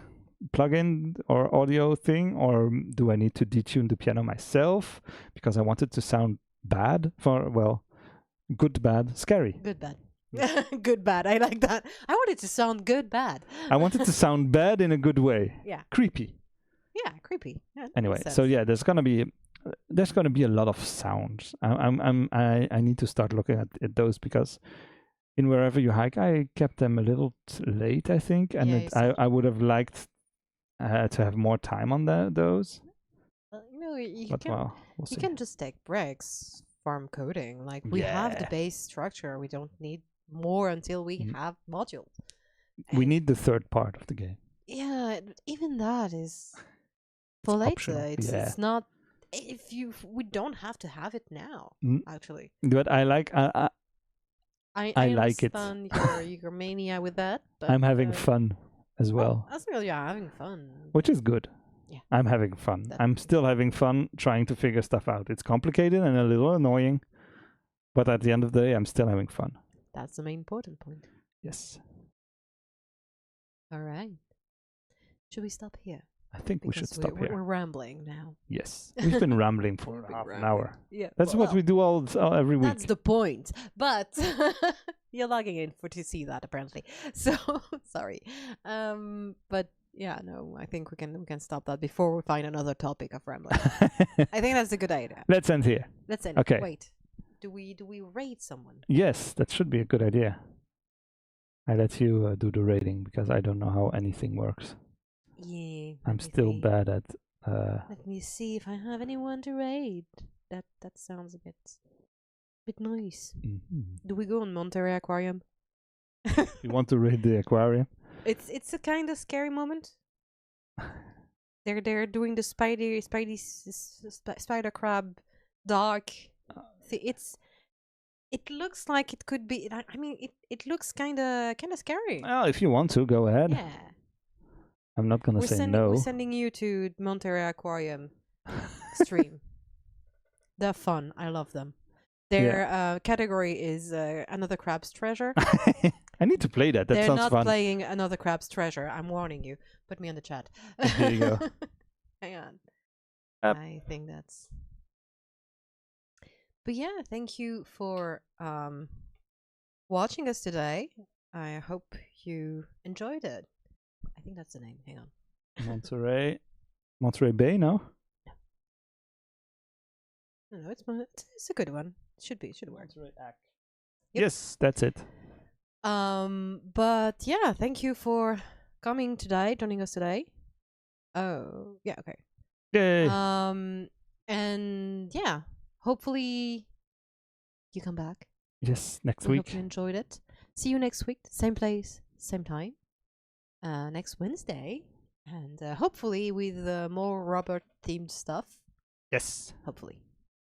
plugin or audio thing, or do I need to detune the piano myself because I want it to sound bad good, bad, scary.
Good bad. Good bad. I like that. I want it to sound good bad.
I want it to sound bad in a good way.
Yeah.
Creepy.
Yeah, creepy. Yeah, that
Anyway,
makes
so
sense.
yeah, there's gonna be a lot of sounds. I need to start looking at those because in Wherever You Hike, I kept them a little late, I think, and
Yeah, you said.
I would have liked to have more time on those.
Well, you
But
can
well, we'll
you
see.
can just take breaks from coding. Like we have the
Yeah.
base structure. We don't need more until we
Mhm.
have modules.
We
And
need the third part of the game.
yeah, even that is for later.
optional,
It's
yeah.
it's not we don't have to have it now.
Mm.
Actually,
But I like I like it.
understand your mania with that. But,
I'm having fun as well,
As well, yeah, having fun.
which is good.
Yeah.
I'm having fun. I'm
Definitely.
still having fun trying to figure stuff out. It's complicated and a little annoying, but at the end of the day, I'm still having fun.
That's the main important point.
Yes.
All right. Should we stop here?
I think we should
Because
stop here.
we're rambling now.
Yes, we've been rambling for
We've been
half an
rambling.
hour.
Yeah,
That's what we do all every week.
That's the point. But you're logging in to see that apparently. So sorry. But yeah, no, I think we can stop that before we find another topic of rambling. I think that's a good idea.
Let's end here.
Let's end.
Okay.
Wait. Do we rate someone?
Yes, that should be a good idea. I let you do the rating because I don't know how anything works.
Yeah.
I'm still bad at.
Let me see if I have anyone to rate. That sounds a bit nice. Do we go on Monterey Aquarium?
You want to rate the aquarium?
It's a kind of scary moment. They're doing the spider crab dark. See, it looks like it could be. I mean, it looks kind of scary.
Well, if you want to, go ahead.
Yeah.
I'm not gonna say no.
We're sending you to Monterey Aquarium stream. They're fun. I love them. Their category is Another Crab's Treasure.
I need to play that. That
They're
sounds
not
fun.
playing Another Crab's Treasure. I'm warning you. Put me on the chat.
There you go.
Hang on.
Yep.
I think that's. But yeah, thank you for watching us today. I hope you enjoyed it. I think that's the name. Hang on.
Monterey Bay, no?
No, it's a good one. Should work. Yep.
Yes, that's it.
But yeah, thank you for coming today, joining us today. Oh, yeah, okay.
Yay.
And yeah, hopefully you come back.
Yes, next
We
week.
hope you enjoyed it. See you next week, same place, same time. Next Wednesday, and hopefully with more Robert themed stuff.
Yes.
Hopefully.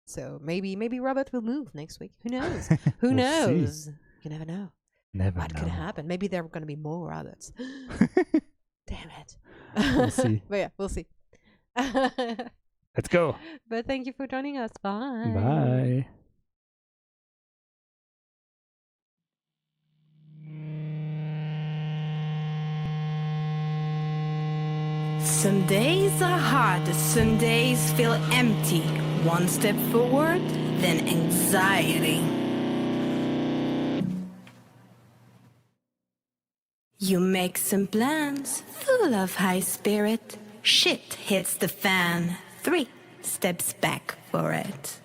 So maybe Robert will move next week. Who knows? Who
We'll
knows?
see.
You never know.
Never
What
know.
could happen? Maybe there are going to be more Roberts. Damn it.
We'll see.
But yeah, we'll see.
Let's go.
But thank you for joining us. Bye.
Bye.
Some days are hard, some days feel empty. One step forward, then anxiety. You make some plans, full of high spirit. Shit hits the fan. 3 steps back for it.